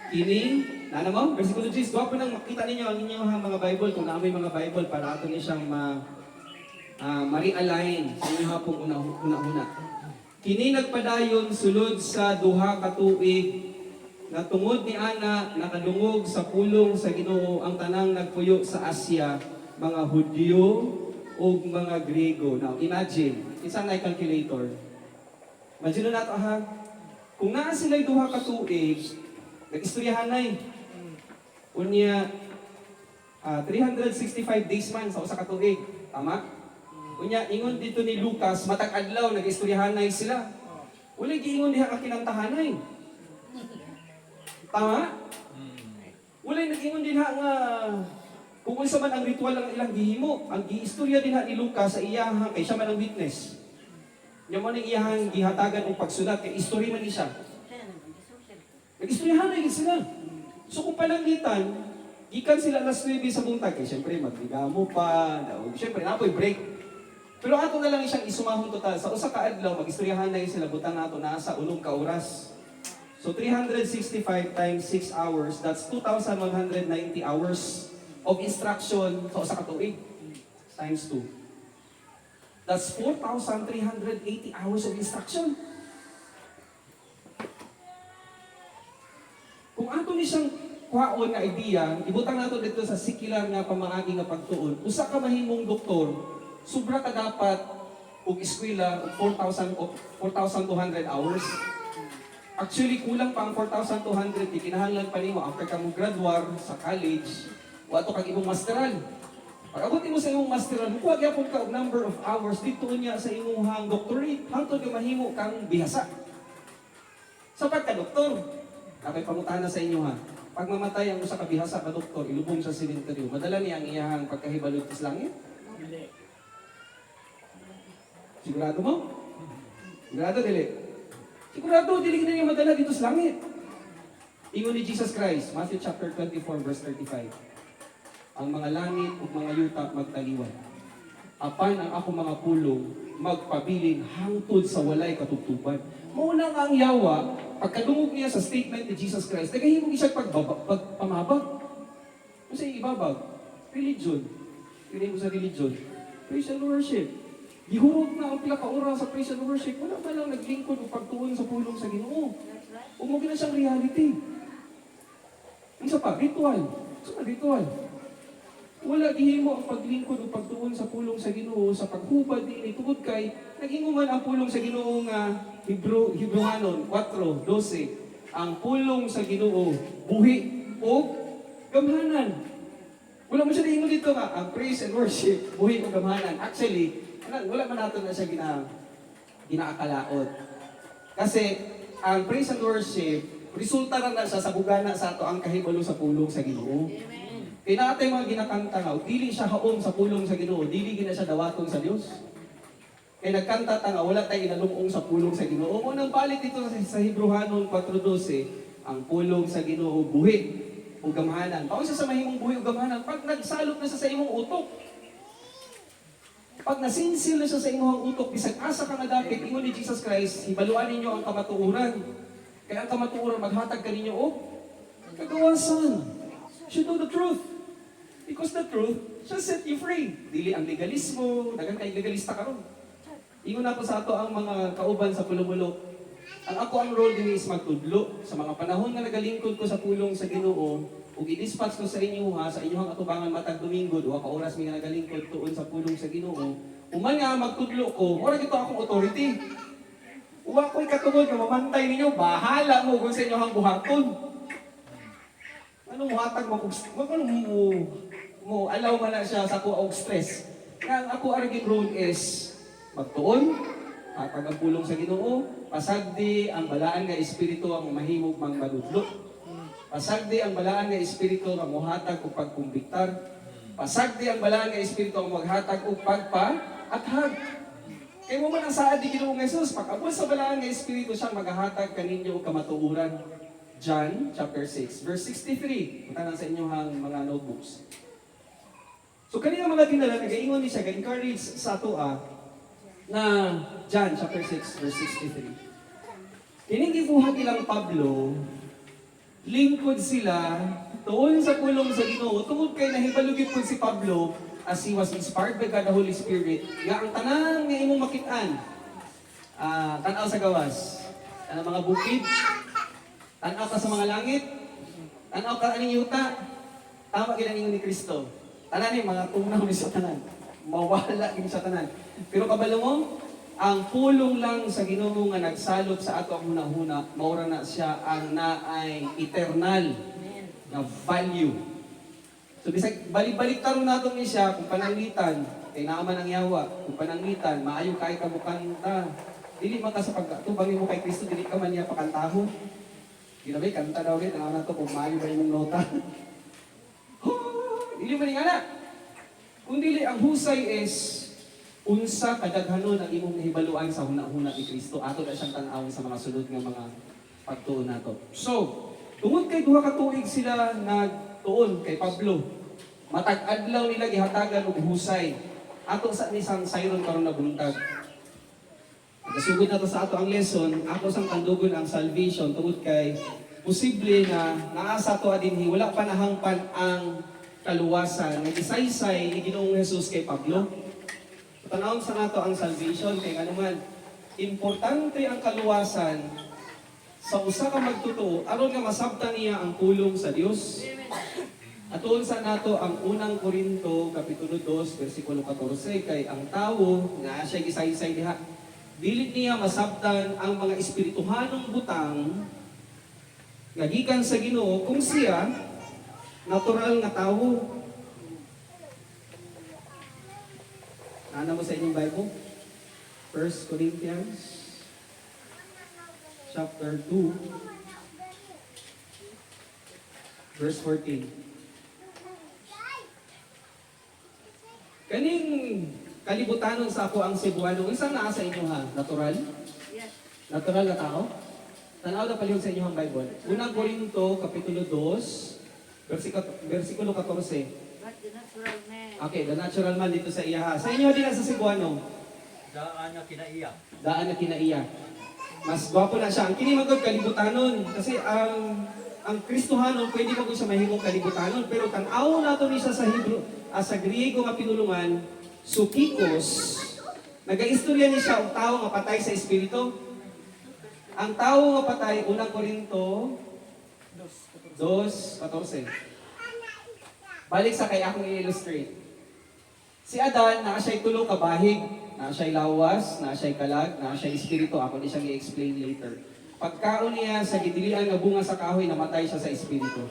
S3: Kini, nana mo, versikulo 10. Doon po nang makita ninyo ang inyong mga Bible, kung naamay mga Bible, para ato niya siyang ma-realign sa inyo hapong una-una. Kini nagpadayon sulod sa 2 ka tuig na tungod ni ana nakadungog sa pulong sa Ginoo ang tanang nagpuyo sa Asya, mga Hudyo ug mga Grego. Now imagine, isang na calculator. Imagine na nato ha. Kung naa sila 2 ka tuig, nag-istoryahan na unya 365 days man sa usa ka tuig. Tama? Unya, ingon dito ni Lucas, matag adlaw, nag-istoryahanay sila. Wala'y giingon diha ka kinantahanay. Tama? Wala'y nag-ingon din nga, kung unsa man ang ritual ang ilang gihimo, ang giistorya din ni Lucas sa iyaha, kay siya man ang witness. Niya man ang iyahang gihatagan ng pagsulat, kay istorya man ni siya. Nag-istoryahanay sila. So kung palangitan, gikan sila alas 9 sa buntag, kay siyempre magligamo pa, siyempre napoy break. Pero ato na lang siyang isumahon total. Sa usa ka adlaw, mag-istoryahan na sila, butang nato na sa 8 ka oras. So 365 times 6 hours, that's 2,190 hours of instruction sa usa ka tuig. Times 2. That's 4,380 hours of instruction. Kung ato ni siyang kuhaon nga idea, ibutang nato dito sa secular nga pamaagi nga pagtuon, usa ka mahimong doktor, sobra ka dapat og eskwela og 4,200 hours. Actually, kulang pa ang 4,200. Kinahanglan pa nimo after ka mo graduar sa college, Wato kag imong masteral. Pag abot mo sa imong masteral, kuha gyapon ka og number of hours dito niya sa imong doctorate hangtod nga mahimo kang bihasa. Sa pagka-doktor, ako'y pangutana sa inyo ha. Pag mamatay ang usa ka bihasa ka doktor, ilubong sa sementeryo, madala niya ang iyahang pagkahibalot sa langit?
S2: Hindi.
S3: Sigurado mo? Sigurado dili? Sigurado dili na niya madala dito sa langit. Ingon ni Jesus Christ, Matthew chapter 24 verse 35. Ang mga langit ug mga yuta magtaliwan. Apan ang ako mga pulong magpabilin hangtod sa walay katugtuban. Muna nga ang yawa, pagkadungog niya sa statement ni Jesus Christ, nagahimong siya pagpamabag. Ano sa ibabag? Religion. Pinay mo sa religion. Praise and worship. Gihurog na ang pila ka oras sa praise and worship. Wala pa lang naglingkod o pagtuon sa pulong sa Ginoo. Umuwi na siyang reality. Ano sa pa? Ritual. Sa ritual. Wala gihimo ang paglingkod o pagtuon sa pulong sa Ginoo sa paghubad ni tungod kay naghinguman ang pulong sa Ginoo nga Hebrewanon 4:12. Ang pulong sa Ginoo buhi o gamhanan. Wala mo siya ingon dito nga ang praise and worship buhi o gamhanan. Actually, wala man nato na siya ginaakalaot. Kasi ang praise and worship resulta na siya sa bugana sa ato ang kahibalo sa pulong sa Ginoo. Kaya natin mga ginakanta nga, dili siya haom sa pulong sa Ginoo, dili gina siya dawaton sa Dios. Kaya nagkanta ta nga, wala tayo inalungong sa pulong sa Ginoo. Unang balik dito sa Hebrewanon 4:12, ang pulong sa Ginoo buhi o gamhanan. Paano siya sa mahimong buhi o gamhanan? Pag nagsalot na siya sa imong utok, pag nasinsil na siya sa imong utok, bisag asa ka nga dapit, ingon ni Jesus Christ, hibaluan ninyo ang kamatuuran. Kaya ang kamatuuran, maghatag ka ninyo, kagawasan. You know the truth. Because the truth shall set you free. Dili ang legalismo, dagan kay legalista karon. Ingon ako sa ato ang mga kauban sa Pulumulo. Ang ako ang role din is magtudlo sa mga panahon nga nagalingkod ko sa pulong sa Ginoo ug i-dispatch ko sa inyo sa inyong atubangan matag Domingo, duha ka oras mi nga nagalingkod tuon sa pulong sa Ginoo. Uman nga magtudlo ko, ora gito akong authority. Uwa ko'y katungod nga mamantay ninyo, bahala mo kung sa inyong buhaton. Anong hatag mo alaw man na siya sa ako og stress. Nga ako arging role is magtuon, hatag ang pulong sa Ginoo, pasagdi ang balaan nga espiritu ang mahimog mang madudlo. Pasagdi ang balaan nga espiritu nga mohatag og pagkumbiktar. Pasagdi ang balaan nga espiritu ang maghatag og pagpa-athag. Kay mo man ang saad ni Ginoong Jesus, pag-abot sa balaan nga espiritu siyang maghatag kaninyo og kamatuoran. John chapter 6 verse 63. Punta na sa inyong mga notebooks. So kanina mga dinala, nag-iingon ni siya, ga-encourage sa ato na John chapter 6 verse 63. Kining gibuhat ilang Pablo, lingkod sila tuon sa pulong sa Ginoo, tungod kay nahibalugit po si Pablo as he was inspired by God the Holy Spirit, nga ang tanan nga imong makit-an, tanaw sa gawas, ang mga bukid, tanaw ka sa mga langit, tanaw ka aning yuta, tama ginaningon ni Kristo. Tanan ni mga tunaw ni Satanan. Mawala ni Satanan. Pero kabalo mo, ang pulong lang sa Ginoo nga nagsalot sa ato ang hunahuna, maura na siya ang naay eternal na value. So bisag balik-balik taron nato ni siya kung pananglitan, kay naaman ang yawa, kung pananglitan, maayo kay kabukanta. Dili man ka sa pagtubang mo kay Kristo, dili ka man niya pakantaho. Ginabi kanta daw gid ang nato kung maayo ba imong nota. Dili man nga na. Kung dili ang husay is unsa kadaghanon ang imong nahibaluan sa huna-huna ni Kristo, ato na siyang tan-awon sa mga sulod nga mga pagtuon nato. So, tungod kay duha ka tuig sila nagtuon kay Pablo, matag adlaw nila gihatagan og husay. Ato sa nisang sayron karon na buntag. Nasugod na to sa ato ang lesson, ato sang tandugon ang salvation tungod kay posible na naasa to adinhi wala pa nahangpan ang kaluwasan nga gisaysay ni Ginoong Jesus kay Pablo. Tanawon sa nato ang salvation kay anuman importante ang kaluwasan sa usa ka magtotoo aron nga masabtan niya ang pulong sa Dios. Atuon sa nato ang unang Korinto kapitulo 2 bersikulo 14 kay ang tawo nga siya gisaysay diha dili niya masabtan ang mga espirituhanong butang nga gikan sa Ginoo kung siya natural nga tawo. Ano mo sa inyong Bible? 1 Corinthians chapter 2 verse 14. Kaning kalibutanon sa ako ang Cebuano, isang naa sa inyo ha? Natural?
S1: Yes.
S3: Natural na tao? Tanaw na palihog sa inyong Bible. Unang Korinto, Kapitulo 2, versikulo 14.
S1: But the natural man.
S3: Okay, the natural man dito sa iya ha. Sa inyo din na sa Cebuano,
S2: Daan niya kinaiya.
S3: daan na kinaiya. Mas gwapo na siya. Ang kini magod kalibutanon. Kasi ang Kristohanon, pwede magod siya mahimong kalibutanon. Pero tanaw nato ni siya sa Hebrew, sa Griego nga pinulungan, sukikos. Nagaistorya ni siya ang tao nga patay sa espiritu. Ang tao nga patay, unang Korinto 2:14. Balik sa kay akong i-illustrate. Si Adan, naa siya'y tulong kabahig, naa siya'y lawas, naa siya'y kalag, naa siya'y espiritu. Ako di siyang i-explain later. Pagkaon niya sa gidilian nga bunga sa kahoy, namatay siya sa espiritu.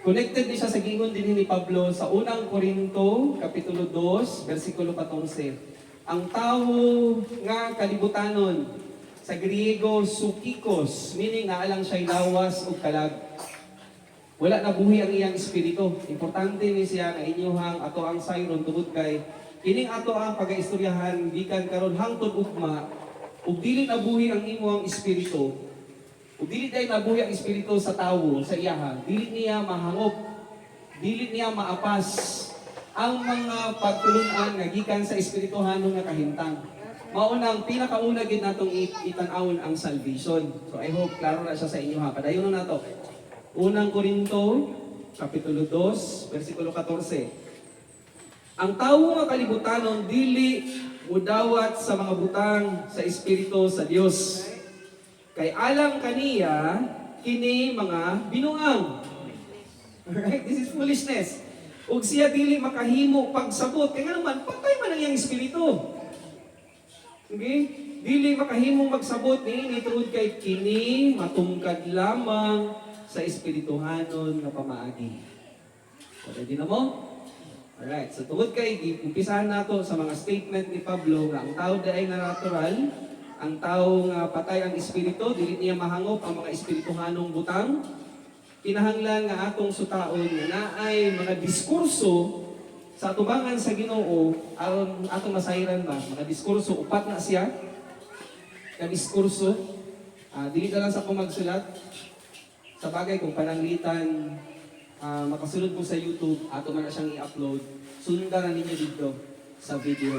S3: Connected din siya sa gingon din ni Pablo sa unang Korinto, Kapitulo 2, versikulo 14. Ang tao nga kalibutanon, sa Griego, sukikos, meaning naalang siya'y lawas o kalag. Wala na buhi ang iyang espiritu. Importante ni siya na inyuhang ato ang sayron tungod kay kining ato ang pagaistoryahan gikan karon hangtod ugma ug dili na buhi ang imong espiritu. Ug dili day nabuhi ang espiritu sa tawo sa iyaha. Dili niya mahangop. Dili niya maapas ang mga pagtulungan nga gikan sa espirituhanon nga kahimtang. Maunang pinakauna gid natong itan-awon ang salvation. So I hope klaro na siya sa inyo ha. Padayon na nato. Unang Korinto, Kapitulo 2, versikulo 14. Ang tao nga kalibutanon dili mudawat sa mga butang sa Espiritu sa Dios. Kay alam kaniya kini mga binuang. Alright? This is foolishness. Ug siya dili makahimo pagsabot kay nga naman patay man ang iyang espiritu. Okay? Dili makahimong magsabot ni tungod kay kini matungkad lamang sa espirituhanon nga pamaagi. So, ready na mo? Alright, so tungod kay umpisahan nato sa mga statement ni Pablo nga ang tao ay na natural, ang tao nga patay ang espiritu, dili niya mahangop ang mga espirituhanong butang. Kinahanglan nga atong sutaon nga naay mga diskurso sa atubangan sa Ginoo aron atong masayran ba, mga diskurso upat na siya. Ka diskurso, dili na lang sa pamagsulat. Sa bagay kung pananglitan, makasunod po sa YouTube, ato man na siyang i-upload. Sundan na ninyo dito sa video.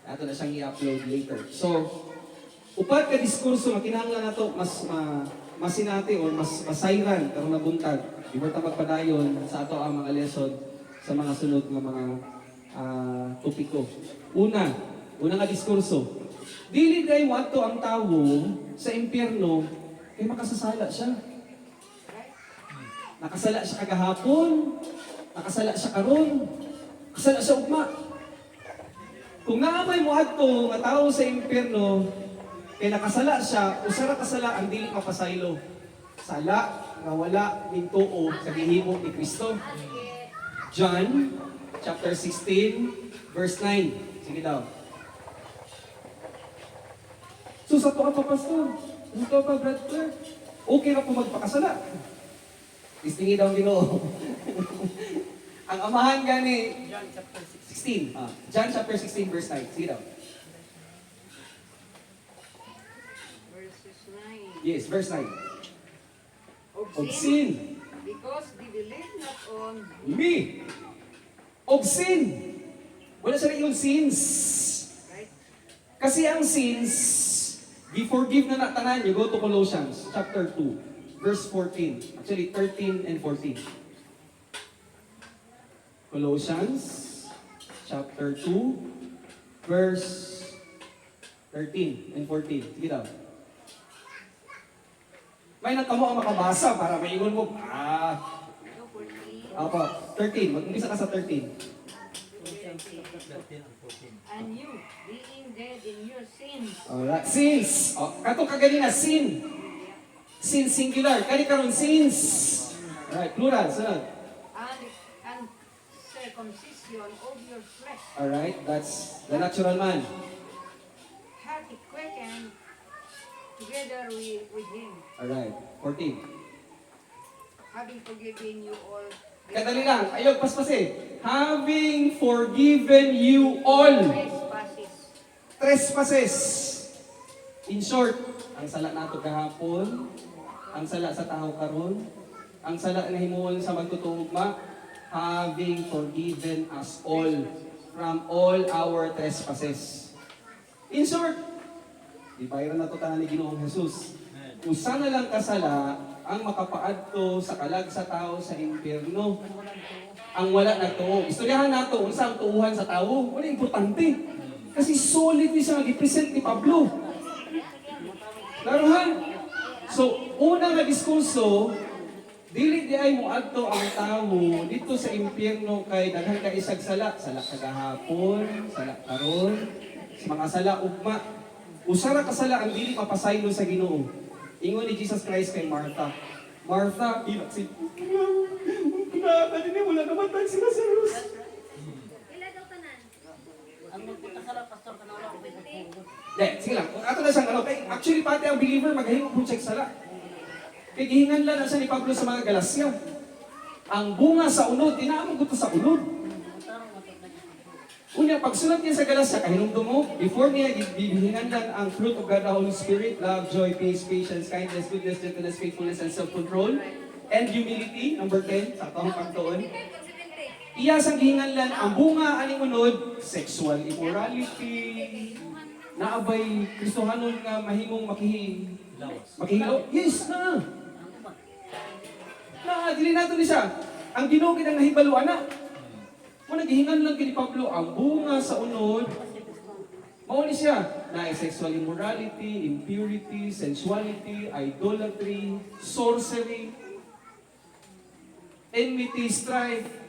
S3: Ato na siyang i-upload later. So, upat ka diskurso, makinahanglan na to, mas masinati o mas masayran, karong nabuntag. Di ba ta magpadayon sa ato ang mga lesson sa mga sunod ng mga topiko. Una nga diskurso. Dili day mo ato ang tao sa impyerno, kay makasasala siya. Nakasala siya kagahapon, nakasala siya karon, nakasala siya ugma. Kung naamay mo adto nga tao sa impyerno, kay nakasala siya, usara kasala ang dili mapasaylo. Sala nga wala ning tuo sa gihimo ni Kristo. John chapter 16 verse 9. Sige daw. So sa to pa pastor, sa to pa brother, okay ra po magpakasala. Listingi daw ang Ginoo. Ang amahan gani John chapter 16. John chapter 16 verse 9. Sige daw.
S1: Verses 9.
S3: Yes, verse 9.
S1: Of
S3: sin,
S1: because they believe not on
S3: me. Of sin. Wala sa yung sins.
S1: right?
S3: Kasi ang sins, gi-forgive na tanan. You go to Colossians chapter 2. Verse 14. Actually, 13 and 14. Colossians, chapter 2, verse 13 and 14. Sige daw. May nagkamo ang makabasa para maingon mo.
S1: No, 14.
S3: Apa, 13. Mag-umpisa ka sa 13.
S2: 13 and 14.
S1: And you, being dead in your sins,
S3: Alright. Sins. Kato kaganina, sin. Sin singular. Kani karon sins. Alright, plural. Sunod.
S1: and circumcision of your flesh
S3: Alright, that's the natural man.
S1: hath he quickened together with him,
S3: Alright, 14.
S1: having forgiven you all
S3: Kadali lang, ayaw paspasin. Having forgiven you all
S1: trespasses.
S3: trespasses. In short, ang sala nato kahapon, ang sala sa tao karon, ang sala na himuon sa magtutuugma, having forgiven us all from all our trespasses. In short, ibayran na to tanan ni Ginoong Jesus. Usa na lang kasala ang makapaadto sa kalag sa tao sa impyerno. Ang wala na tuo. Istoryahan nato unsa ang tuuhan sa tao. Wala importante. Kasi solid ni siya gi-present ni Pablo. Laruhan. So, una nga diskurso, dili di ay moadto ang tao dito sa impyerno kay daghan ka isag sala, sala kagahapon, sala karon, mga sala ugma. Usara ka sala ang dili mapasaylo sa Ginoo. Ingon ni Jesus Christ kay Martha. Martha, inak si Kanina wala namatay si Lazarus.
S4: Ang magputasala, pastor, ka na wala ko pinagpugod.
S3: Sige lang. Ato na siyang ano. Actually, pati ang believer, maghahimong po check sala. Kaya gihinganlan na siya ni Pablo sa mga Galacia. Ang bunga sa unod, tinaamog ko to sa unod. Unya, pagsulat niya sa Galacia, kahinumdum mo, before niya gihinganlan ang fruit of God, the Holy Spirit, love, joy, peace, patience, kindness, goodness, gentleness, faithfulness, and self-control, and humility, number 10, sa atong pagtuon. Iya sang gihinganlan ang bunga aning unod, sexual immorality, naabay Kristohanon nga mahimong makihilo. Yes na. Dili nato ni siya. Ang Ginoo gid ang nahibaluan na. Kung naghihingan lang kini Pablo ang bunga sa unod, mao ni siya na sexual immorality, impurity, sensuality, idolatry, sorcery, enmity, strife,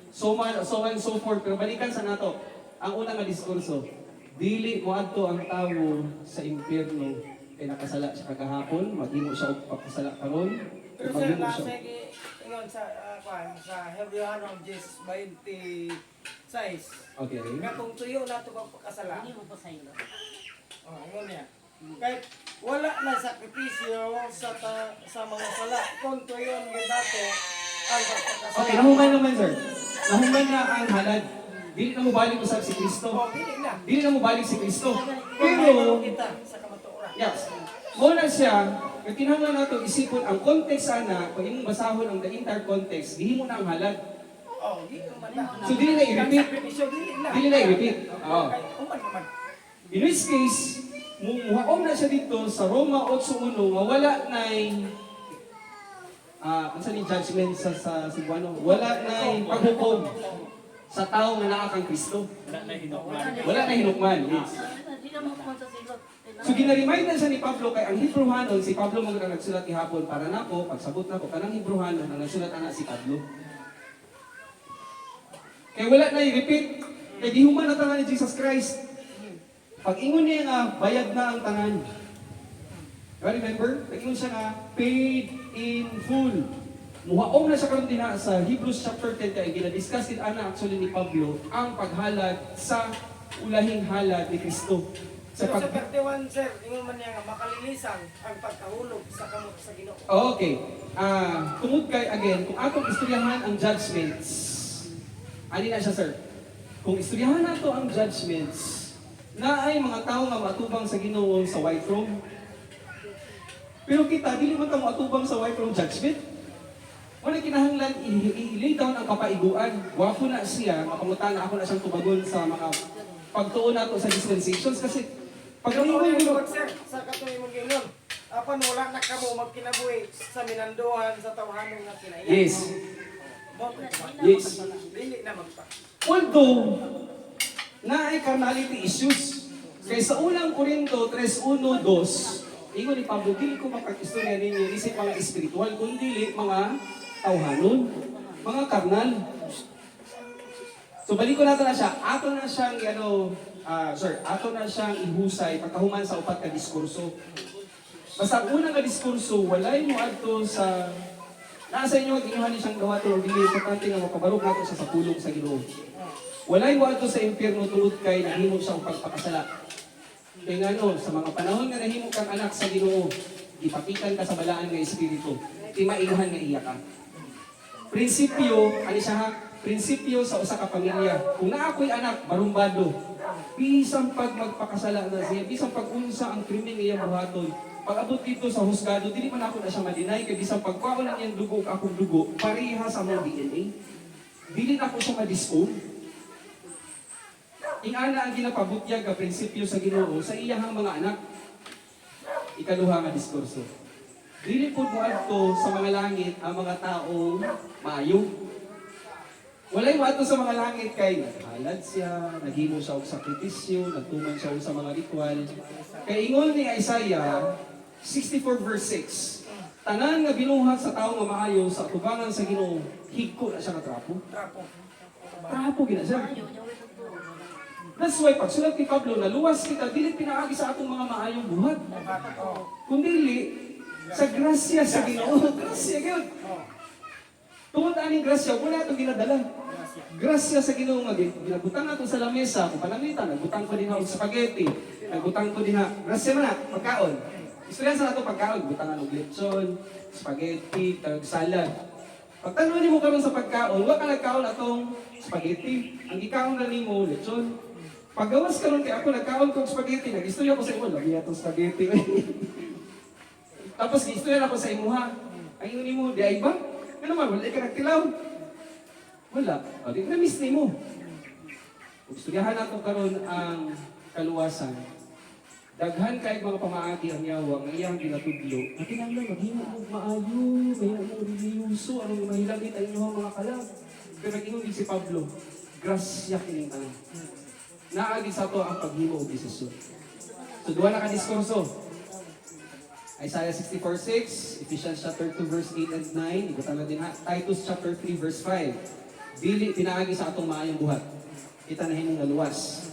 S3: so on and so forth. Pero balikan sa nato, ang unang nga diskurso, dili moadto ang tawo sa impyerno kay nakasala siya kagahapon, maghimo siya og pagkasala karon,
S5: Pero sir, nasa ingon sa Hebrewano 10:26.
S3: Okay.
S5: Katong tuyo na ito pang pagkasala.
S4: Hindi mo pa sa'yo.
S5: Ingon niya. Kahit wala na sakripisyo sa mga sala. Kung tuyo ang dato ang pagkasala.
S3: Okay, nahuman naman sir. Nahuman na ang halad. Dili na mo balik usab si Kristo.
S5: Dili na.
S3: Dili na mo balik si Kristo.
S5: Pero
S3: Pero,
S5: kita sa kamatuoran.
S3: yes, muna siya, kung kinahanglan nato isipon ang context ana, kung imong basahon ang the entire context, gihimo na ang halad.
S5: Dili naman na.
S3: So dili na i-repeat.
S5: Sakripisyo, dili na.
S3: Dili na i-repeat. Oo.
S5: Uman naman.
S3: In which case, muhaom na siya dito sa Roma 8:1 nga wala na'y unsa ni judgment sa Cebuano? Wala na'y paghukom sa tao nga naa kang Kristo. Wala na hinukman. Yes.
S4: Hindi na mo sa silot.
S3: So ginaremind na siya ni Pablo kay ang Hebrewanon, si Pablo mo nga nagsulat ihapon para nako, pagsabot nako kanang Hebrewanon ang nagsulat ana si Pablo. Kaya wala na i-repeat. Kaya di human na tanan ni Jesus Christ. Pag ingon niya nga, bayad na ang tanan. Remember? Pag ingon siya nga, paid in full. Muhaom na siya karon din sa Hebrews chapter 10 kaya gina-discuss din ana actually ni Pablo ang paghalad sa ulahing halad ni Kristo.
S5: So sa 31, sir, ingon man niya nga makalilisan ang pagkahulog sa kamot sa Ginoo.
S3: Okay. Tungod kay again, kung atong istoryahan ang judgments, ani na siya sir? Kung istoryahan nato ang judgments, na ay mga tao nga matubang sa Ginoo sa white throne. Pero kita, dili man ta matubang sa white throne judgment. Wala kinahanglan i-lay down ang kapaiguan. Wapo na siya, mapangutan ako na siyang tubagon sa mga pagtuon nato sa dispensations kasi pag
S5: Pero
S3: ingon
S5: mo
S3: mo,
S5: sir, sa katuloy mong gingon, apan wala na kamo magkinabuhi sa minanduhan sa tawhanon nga kinaiya.
S3: yes.
S5: Yes.
S3: Yes.
S5: Dili na magpa.
S3: Although, na ay carnality issues. Kaya sa unang Korinto 3:1-2, ingon ni Pablo, dili ko makakistorya ninyo isip mga espiritual, kundi mga tawhanon, mga karnal. So balik ko natin na siya, ato na siyang ato na siyang ihusay pagkahuman sa upat ka diskurso. Basta ang unang nga diskurso, walay mo adto sa Nasa inyo ang inyuhan siyang gawaton o dili importante nga makabarog nato siya sa pulong sa Ginoo. Walay moadto sa impyerno tungod kay nahimo siyang pagpakasala. Kaya nga no, sa mga panahon nga nahimo kang anak sa Ginoo, ipapitan ka sa balaan nga espiritu. Di mailuhan nga iya ka. Prinsipyo, ani siya ha? Prinsipyo sa usa ka pamilya. Kung naa ako'y anak, marumbado. Bisang pag magpakasala na siya, bisang pag-unsa ang krimen nga iyang buhaton. Pag abot dito sa husgado, dili man ako na siya madinay, kaya bisang pagkuha na niyang dugo, akong dugo, pareha sa mga DNA. Dili na ako siya madisown. Ingana ang ginapabutyag ka prinsipyo sa Ginoo sa iyahang mga anak. Ikaduha nga diskurso. Dili pud moadto sa mga langit ang mga taong maayo. Walay moadto sa mga langit kay naghalad siya, naghimo siya og sakripisyo, nagtuman siya og sa mga ritual. Kay ingon ni Isaiah 64 verse 6. Tanan nga binuhat sa tawo nga maayo sa tubangan sa Ginoo, higko na siya nga trapo. Trapo gina siya. That's why pag sulat ni Pablo, naluwas kita, dili pinaagi sa atong mga maayong buhat. Kung dili, sa grasya sa Ginoo, grasya gyud. Tungod aning grasya, wala itong ginadala. Grasya sa Ginoo nga ginabutang nato sa lamesa, kung pananglitan, nagbutang ko din og spaghetti, nagbutang ko din grasya man na, pagkaon. Istorya sa nato pagkaon, butangan og lechon, spaghetti, tag salad. Pagtanong nimo karon sa pagkaon, wa ka nagkaon atong spaghetti. Ang gikaon na nimo lechon. Paggawas karon kay ako nagkaon kog spaghetti, nagistorya ko sa imo, labi atong spaghetti. Tapos gistorya ako sa imuha. Ang ingon nimo, di ay ba? Ano man, wala ka nagtilaw. Wala. O, di na miss nimo. Kung istoryahan nato karon ang kaluwasan, daghan kay mga pamaagi ang yawa nga iyang ginatudlo. At kinahanglan maghimo mo maayo, mahimo mo reliyoso, anong mahilangit ang inyong mga kalag. Pero nag-ingon din si Pablo, grasya kining tanan. Naagi sa to ang paghimo og desisyon. So duha na ka diskurso. Isaiah 64:6, Ephesians chapter 2 verse 8 and 9, ibutan na din ha. Titus chapter 3 verse 5. Dili pinaagi sa atong maayong buhat. Kita na himong naluwas.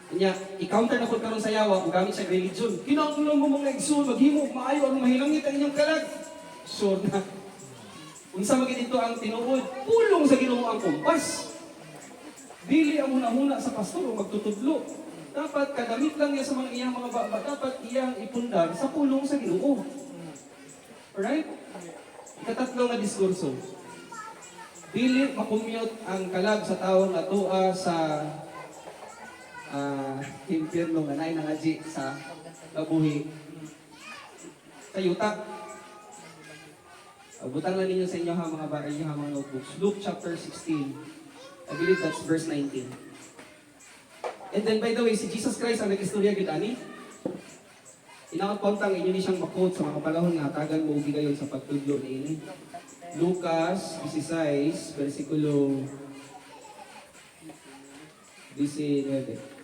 S3: Kanya, i-counter na po karon sa yawa kung gamit sa religion. Kinahanglan mo mga igsoon, maghimo, maayo, ang mahilangit ang inyong kalag. Sure na. Unsa magid ito ang tinuod, pulong sa Ginoo ang kompas. Dili ang huna-huna sa pastor o magtutudlo. Dapat kadamit lang niya sa mga iyang mga baba, dapat iyang ipundar sa pulong sa Ginoo. Alright? Ikatatlo nga diskurso. Dili makumyot ang kalag sa tawo nga tua sa impyerno nga nay nangaji sa kabuhi sa yuta. Butang lang ninyo sa inyo ha mga bagay ha mga notebooks. Luke chapter 16. I believe that's verse 19. And then by the way, si Jesus Christ ang nag-istorya gid ani. Inakapontang inyo ni siyang makot sa mga panahon nga tagan mo ugi kayo sa pagtudlo niini. Lucas 16 versikulo 19.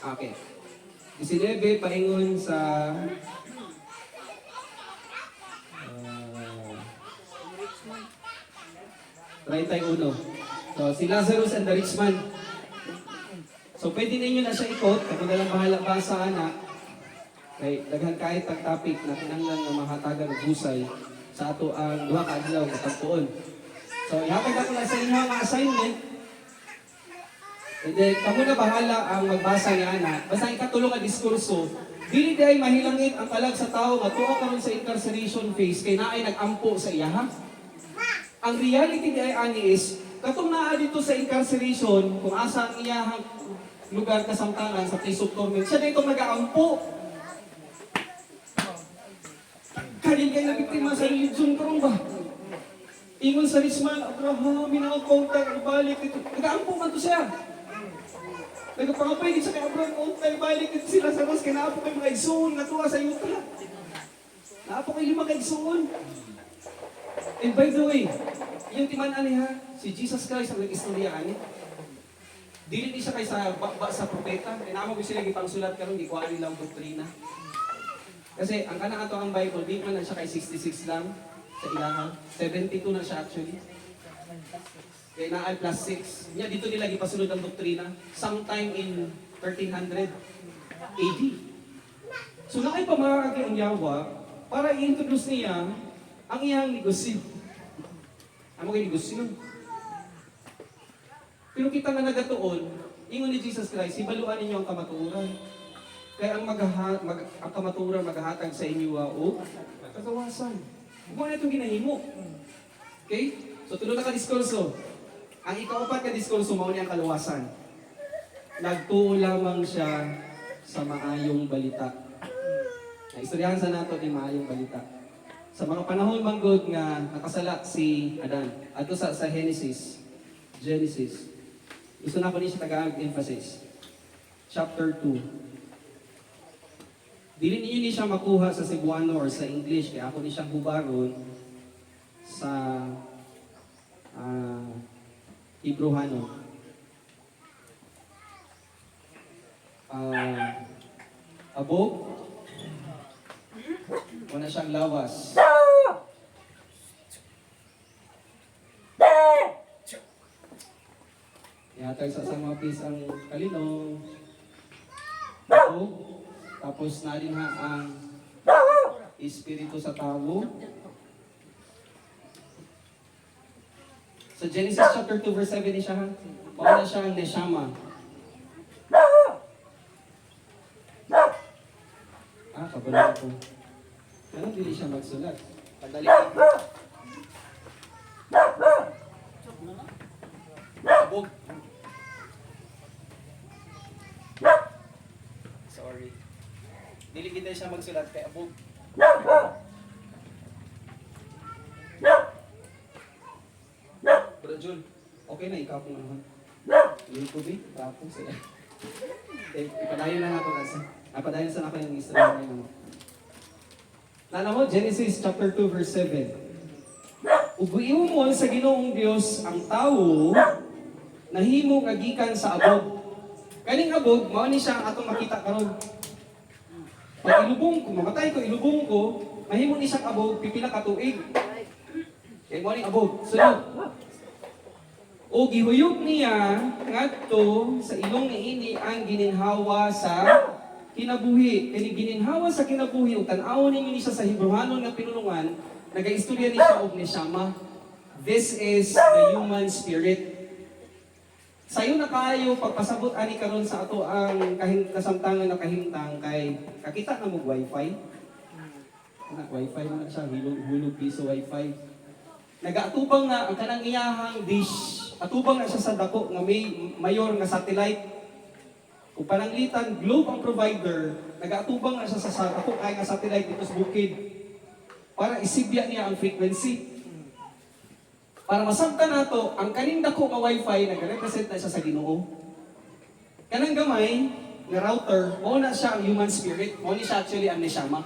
S3: Okay. 19 paingon sa 31. So, si Lazarus and the rich man. So, pwede ninyo na siya ikot. Kung na lang bahala pa sa anak. Kay daghan kahit ang topic na kinahanglan nga mahatagan og husay sa ato ang duha ka adlaw nga pagtuon. So, ihatag ako na sa inyo ang assignment. And then, kamo na bahala ang magbasa niya anak. Basta ikatulong ang diskurso. Dili day mahilangit ang kalag sa tao nga tuwa karon sa incarceration phase kay naay nag-ampo sa iya ha. Ang reality di ay ani is katong naa dito sa incarceration kung asa ang iyahang lugar kasamtangan sa place of torment, siya dito nag-aampo. Kanin kay nabiktima sa religion karon ba? Ingon sa Risman, Abraham, minakakontak, balik dito. Nag-aampo man to siya. Nagpangapay din sa kay Abraham, kontak, balik dito sila sa Ros, kaya naapo kay mga igsoon, natuwa sa yuta. Naapo kay 5 igsoon. And by the way, yung timan ani ha, si Jesus Christ ang nag-istorya ani. Dili ni siya kay sa sa propeta, kaya naman ko sila gipangsulat karon di ko ani lang doktrina. Kasi ang kanang ato ang Bible, di man na siya kay 66 lang sa ilaha. 72 na siya actually. Kaya na plus 6. Nya dito nila gipasunod ang doktrina sometime in 1300 AD. So nakay pamahagi ang Yawa para i-introduce niya ang iyang negosyo. Amo kay negosyo. Pero kita nga nagatuon, ingon ni Jesus Christ, hibaluan ninyo ang kamatuoran. Kaya ang kamatuoran maghahatag sa inyo o kagawasan. Huwag na itong ginahimo. Okay? So, tulad na ka-diskurso. Ang ikaapat ka diskurso, mao niya ang kaluwasan. Nagtuo lamang siya sa maayong balita. Naistoryahan sa nato ni maayong balita. Sa mga panahon manggod nga nakasala si Adan, ato sa Genesis. Gusto na ko ni siya taga-emphasis. Chapter 2. Dili niyo ni siya makuha sa Cebuano or sa English, kaya ako ni siyang hubaron sa Hebrew-hano. Abog, wala siyang lawas. Ihatag sa mga pisang kalinong. Abog, tapos na rin ang espiritu sa tao. Sa Genesis chapter 2 verse 7 ni siya, mauna siya ang neshama. Kabalo ko. Pero hindi siya magsulat. Padali ko. Abog. Sorry. Dili kita siya magsulat kay abog. Pero Jun, okay na ikaw kung naman. Hindi ko ba? Tapos eh. Ipadayon lang ako kasi. Napadayon sa ako yung istorya ngayon mo. Nana mo, Genesis chapter 2 verse 7. Ubuiw mo sa Ginoong Dios ang tao nahimo nga gikan sa abog. Kaning abog, mao ni siya ang atong makita karon. Pag ilubong ko, mamatay ko, ilubong ko, mahimo ni siyang abog, pipila ka tuig. Kaya mao ni abog. Sunod. O gihuyog niya ngadto sa ilong niini ang gininhawa sa kinabuhi. Kani gininhawa sa kinabuhi ug tan-awon ninyo ni siya sa Hebrew-hanon nga pinulungan, nagaistorya ni siya og neshama. This is the human spirit. Sayo na kayo pagpasabot ani karon sa ato ang kasamtangan na kahimtang kay kakita na mo wifi. Ana wifi na siya hulog piso wifi. Nagaatubang na ang kanang iyahang dish. Atubang na siya sa dako nga may mayor nga satellite. Kung pananglitan, Globe ang provider, nag-atubang na siya sa dako kay nga satellite dito sa bukid. Para isibya niya ang frequency. Para masabtan nato, ang kaning dako nga wifi, nag-represent na siya sa Ginoo. Kanang gamay, nga router, mao na siya ang human spirit, mao ni siya actually ang neshama.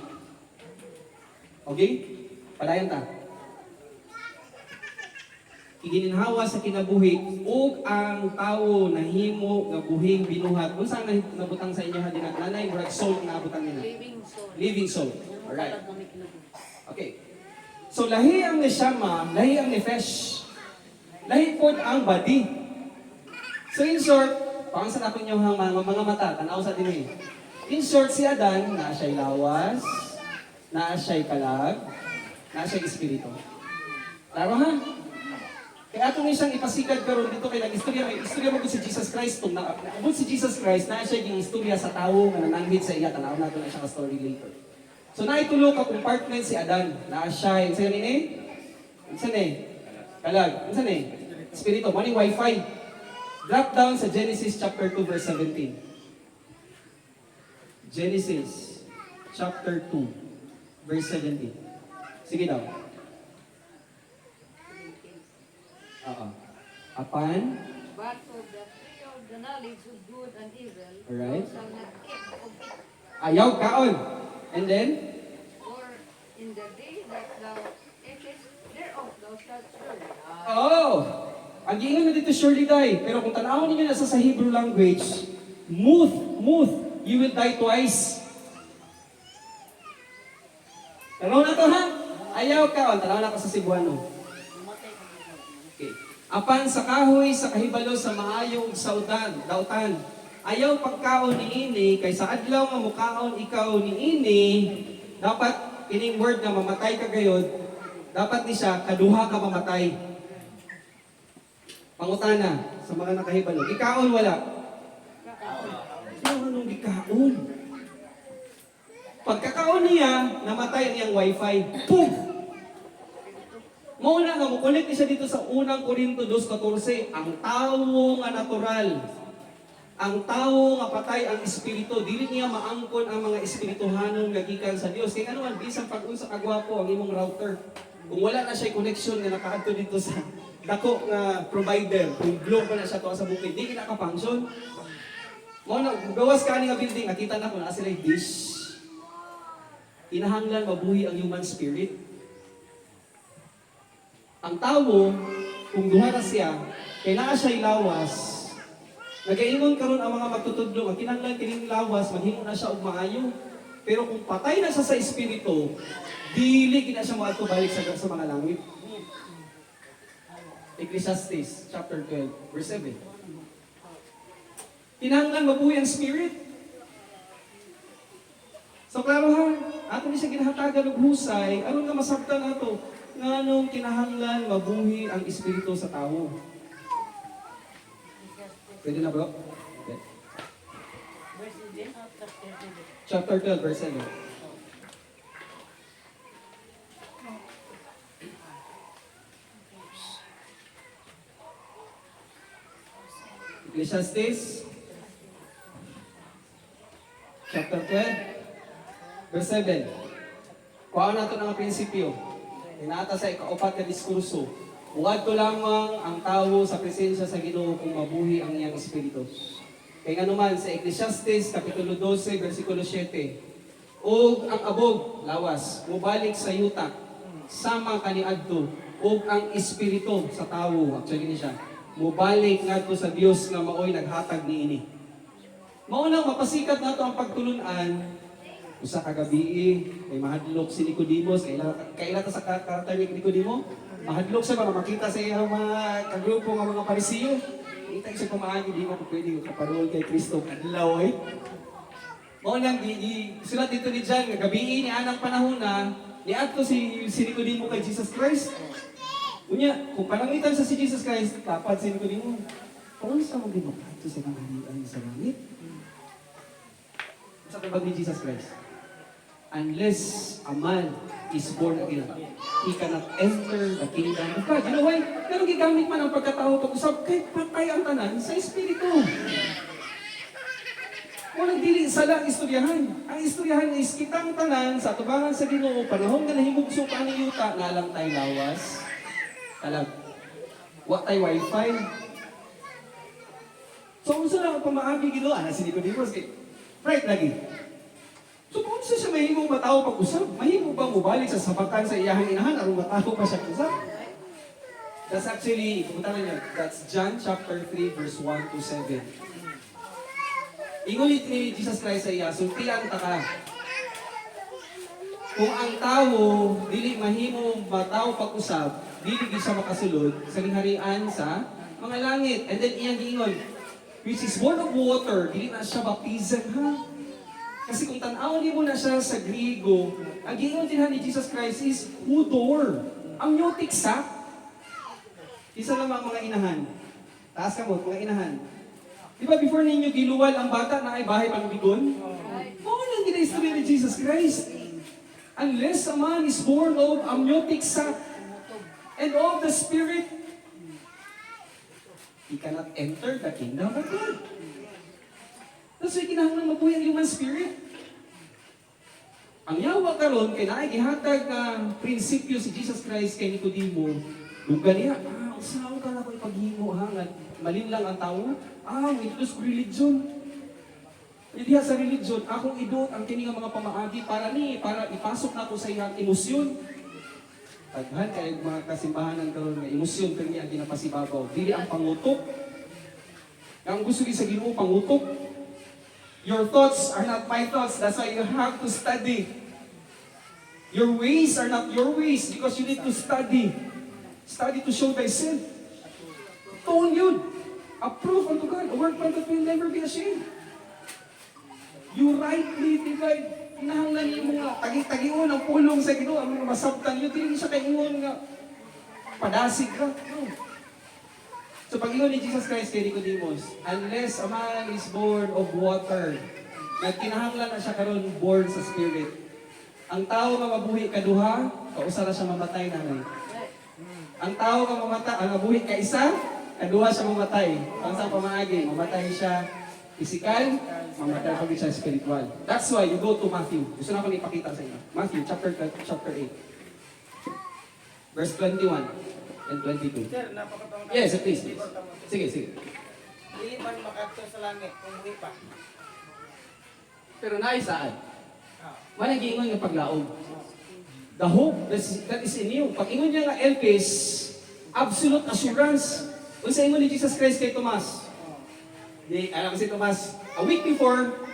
S3: Okay? Padayon ta. Igininhawa sa kinabuhi ug ang tawo nahimo nga buhing binuhat. Unsa na nabutang sa inyo hadina? Nanay brad soul na nabutang nila. Living soul. Alright. Okay. So lahi ang neshama, lahi ang nefesh. Lahi pod ang body. So in short, pang sa ako inyo mga mata, tanaw sa dinhi. In short, si Adan, naa siya'y lawas, naa siya'y kalag, naa siya'y espiritu. Klaro ha? Kaya ato ni siyang ipasigad karon dito kay nag-istorya, may istorya mo si Jesus Christ tong naabot si Jesus Christ na siya yung istorya sa tao nga nananghid sa iya, tanaw nato na siyang story later. So naitulo ka compartment si Adan, na siya, insa ni? Insa ni? Kalag, insa ni? Espiritu, mo ni wifi. Drop down sa Genesis chapter 2 verse 17. Genesis chapter 2 verse 17. Sige daw. Apan?
S1: But of the tree of the knowledge of good and evil,
S3: Alright.
S1: thou shalt not eat of it.
S3: Ayaw kaon. And then?
S1: For in the day that thou eatest thereof, thou shalt surely die.
S3: Oh! Ang giingon na dito surely die. Pero kung tanawin niyo na sa Hebrew language, muth, you will die twice. Tanaw na to ha? Ayaw kaon. Tanaw na ko sa Cebuano. Okay. Apan sa kahoy sa kahibalo sa maayo ug saudan, dautan. Ayaw pagkaon niini kay sa adlaw nga mukaon ikaw niini, dapat ining word nga mamatay ka gayod, Dapat ni siya kaduha ka mamatay. Pangutana sa mga nakahibalo. Gikaon wala. Ano anong gikaon? Pagkakaon niya, namatay ang iyang wifi. Boom! Mauna nga mo, connect siya dito sa unang Korinto 2:14. Ang tawo nga natural, ang tawo nga patay ang espiritu, dili niya maangkon ang mga espirituhanon nga gikan sa Dios. Kaya ano man, bisan pag-unsa kagwapo ang imong router, kung wala na siya connection nga nakaadto dito sa dako nga provider, kung globe na siya to sa bukid, di ka naka-function. Mauna, gawas ka nga building, nakita na ko na sila yung dish. Kinahanglan mabuhi ang human spirit. Ang tao, kung duha na siya, kay naa siya'y lawas, nagaingon karon ang mga magtutudlo, ang kinahanglan kining lawas, maghimo na siya og maayo. Pero kung patay na siya sa espiritu, dili gina siya moadto balik sa mga langit. Ecclesiastes chapter 12, verse 7. Kinahanglan mabuhi ang spirit. So klaro ha, ato ni siya ginahatagan og husay, aron nga masabtan ato nganong kinahanglan mabuhi ang espiritu sa tao. Pwede na bro? Okay. Chapter 12, verse 7. Ecclesiastes chapter 12, verse 7. Kuha nato ng prinsipyo. Tinata sa ikaupat na diskurso. Uwadto lamang ang tao sa presensya sa Ginoo kung mabuhi ang iyang espiritu. Kaya nga naman sa Ecclesiastes kapitulo 12 versikulo 7. Og ang abog lawas mubalik sa yuta sama kaniadto og ang espiritu sa tao actually ni siya mubalik ngadto sa Dios nga maoy naghatag niini. Mao nang mapasikat nato ang pagtulunan. Usa ka gabi may mahadlok si Nicodemos, kaila ta sa karakter ni Nicodemo. Mahadlok siya para makita sa iyang mga kagrupo nga mga Parisiyo. Kita siya kumaagi, di mo ko pwede kaparol kay Kristo kadlaw eh. Mao nang sulat dito ni John nga gabi ni anang panahon na niadto si Nicodemo kay Jesus Christ. Unya, kung panangitan sa si Jesus Christ, dapat si Nicodemo. Paano sa mo ginokadto sa kaharian sa langit? Sa kabag ni Jesus Christ. Unless a man is born again, he cannot enter the kingdom of God. You know why? Pero gigamit man ang pagkatao pag-usap, kahit patay ang tanan sa Espiritu. Walang dili sa lang istoryahan. Ang istoryahan is kitang tanan sa tubangan sa Ginoo, panahon nga nahimugso pa ni yuta, nga lang tayo lawas. Talag. Wa tayo wifi. So, unsa lang ang pamaagi Ginoo? Ana si Nicodemos kay right lagi. So kung siya mahimo matao pag-usap, mahimo bang mubalik sa sabakan sa iyahang inahan aron matao pa siya usap? That's actually, pumunta na niya, that's John chapter 3 verse 1 to 7. Ingulit ni Jesus Christ sa iya, sultian ta ka. Kung ang tao dili mahimo matao pag-usap, dili gid siya makasulod sa lingharian sa mga langit. And then iyang giingon, which is born of water, dili na siya baptized ha. Kasi kung tanaw mo na siya sa Griego, ang giingon ni Jesus Christ is hudor. Ang nyotik sa. Isa lamang mga inahan. Taas ka mo, mga inahan. Di ba before ninyo giluwal ang bata na ay bahay panubigon? Oo lang gina-istorya ni Jesus Christ. Unless a man is born of amniotic sac and of the Spirit, he cannot enter the kingdom of God. That's why kinahanglan mabuhay ang human spirit. Ang yawa karon kay naay gihatag nga prinsipyo si Jesus Christ kay Nicodemo. Dugan niya, usaw ka na ko ipaghimo ha nga malinlang ang tawo. May introduce ko religion. Diha sa religion, akong idot ang kini nga mga pamaagi para ipasok na ko sa iyang emosyon. Taghan kay mga kasimbahanan karon nga emosyon kani ang ginapasibabaw. Dili ang pangutok. Ang gusto gi sa Ginoo pangutok. Your thoughts are not my thoughts. That's why you have to study. Your ways are not your ways because you need to study. Study to show thyself. Tuon yun. Approve unto God. A workman that will never be ashamed. You rightly divide Kinahanglan niyo mga tagi-tagion ang pulong sa Ginoo, ang mga masabtan niyo, dili siya kaingon nga padasig ka. No. So pag-ingon ni Jesus Christ kay Nicodemus, unless a man is born of water, nagkinahanglan na siya karon born sa Spirit. Ang tao nga mabuhi kaduha, kausa na siya mamatay nanay. Ang tao nga mabuhi ka isa, kaduha siya mamatay. Ang sa pamaagi, mamatay siya physical, mamatay pa siya spiritual. That's why you go to Matthew. Gusto na akong ipakita sa inyo. Matthew chapter 8. Verse 21 and 22.
S5: Sir, napakatawang
S3: Yes, please. Sige.
S5: Hindi man makadto sa langit kung buhi pa.
S3: Pero naisaan?
S5: Ah.
S3: Manang giingon nga paglaom. The hope that is in you. Pag ingon niya nga Elpis, absolute assurance. Kung sa ingon ni Jesus Christ kay Tomas, alam si Tomas, a week before,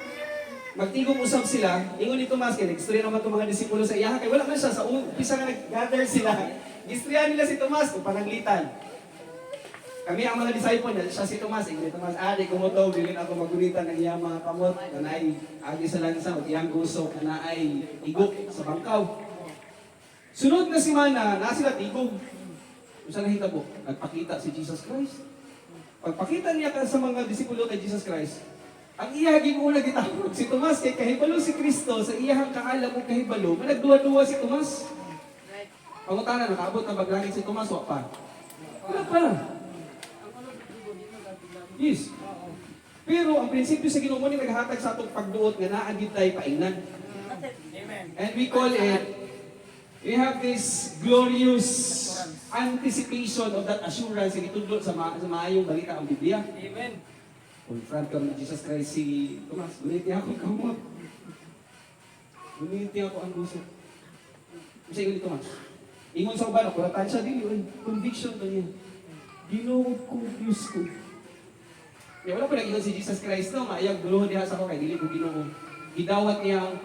S3: magtigong usap sila, ingon ni Tomas, kaya nag-istorya naman itong mga disipulo sa iyaha, kaya wala man siya, sa umpisa nga nag-gather sila, gistorya nila si Tomas kung pananglitan. Kami ang mga disciple niya, siya si Tomas, ingon ni Tomas, di kumutog, bilin ako magunitan ng iyang mga kamot, na naay agi sa lansa, o iyang gusok, na naay igok sa bangkaw. Sunod na semana, na sila tigong. Kung saan nahitabo? Nagpakita si Jesus Christ. Pagpakita niya sa mga disipulo kay Jesus Christ, ang iyahaging una gitawag si Tomas kay kahibalo si Kristo sa iyahang kaalam o kahibalo, nagduwa-duwa si Tomas. Pangutana, nakaabot na baglangit si Tomas, wala pa. Wala pa. Yes. Pero ang prinsipyo sa Ginoo ni naghatag sa atong pagduot nga naa gitay paingnan.
S5: Amen.
S3: And we call it, we have this glorious anticipation of that assurance na itudlo sa maayong balita ang Biblia.
S5: Amen.
S3: Confront kami ni Jesus Christ si Tomas, guniti ako kamot. Guniti ako ang gusto. Kasi ingon ni Tomas. Ingon sa uban, kuratan siya dili, conviction to niya. Ginoo ko, Diyos ko. Kaya wala pa nag-ingon si Jesus Christ, no? Maayag duluhon diha sa ako, kay dili ko Ginoo. Gidawat niya ang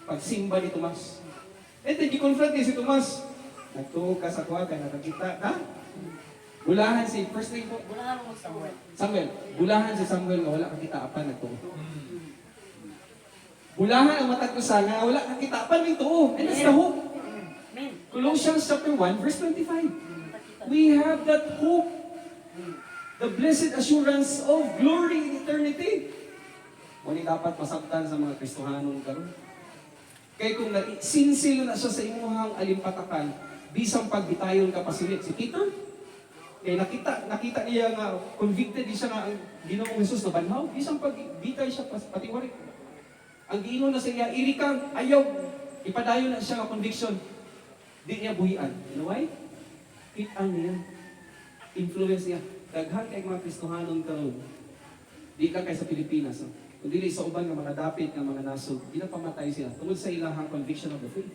S3: pagsimba ni Tomas. And then, gi-confront niya si Tomas. Nagtuog ka sa kuha, kaya nakakita, ha? Bulahan si, first name po,
S4: Wala mo Samuel.
S3: Samuel. Bulahan si Samuel nga wala kakita apan nagtuo. Bulahan ang matag usa nga wala kakita apan ning tuo. And that's the hope.
S4: Amen.
S3: Colossians chapter 1 verse 25. We have that hope. The blessed assurance of glory in eternity. Muni dapat masabtan sa mga Kristohanon karon. Kay kung sinsil na siya sa imuhang alimpatakan, bisang pagbitayon ka pasulit si Peter. Kaya nakita niya nga, convicted di siya nga ang Ginoong Jesus na banhaw. Isang pagbitay siya patiwarik. Ang Ginoo na sa iya, iri kang ayaw, ipadayon na siya nga conviction. Di niya buhian. You know why? Kitaan niya. Influence niya. Daghan kay mga Kristohanon karon. Di lang kay sa Pilipinas. No? Kung dili sa uban nga mga dapit nga mga nasod, di na pamatay sila. Tungod sa ilahang conviction of the faith.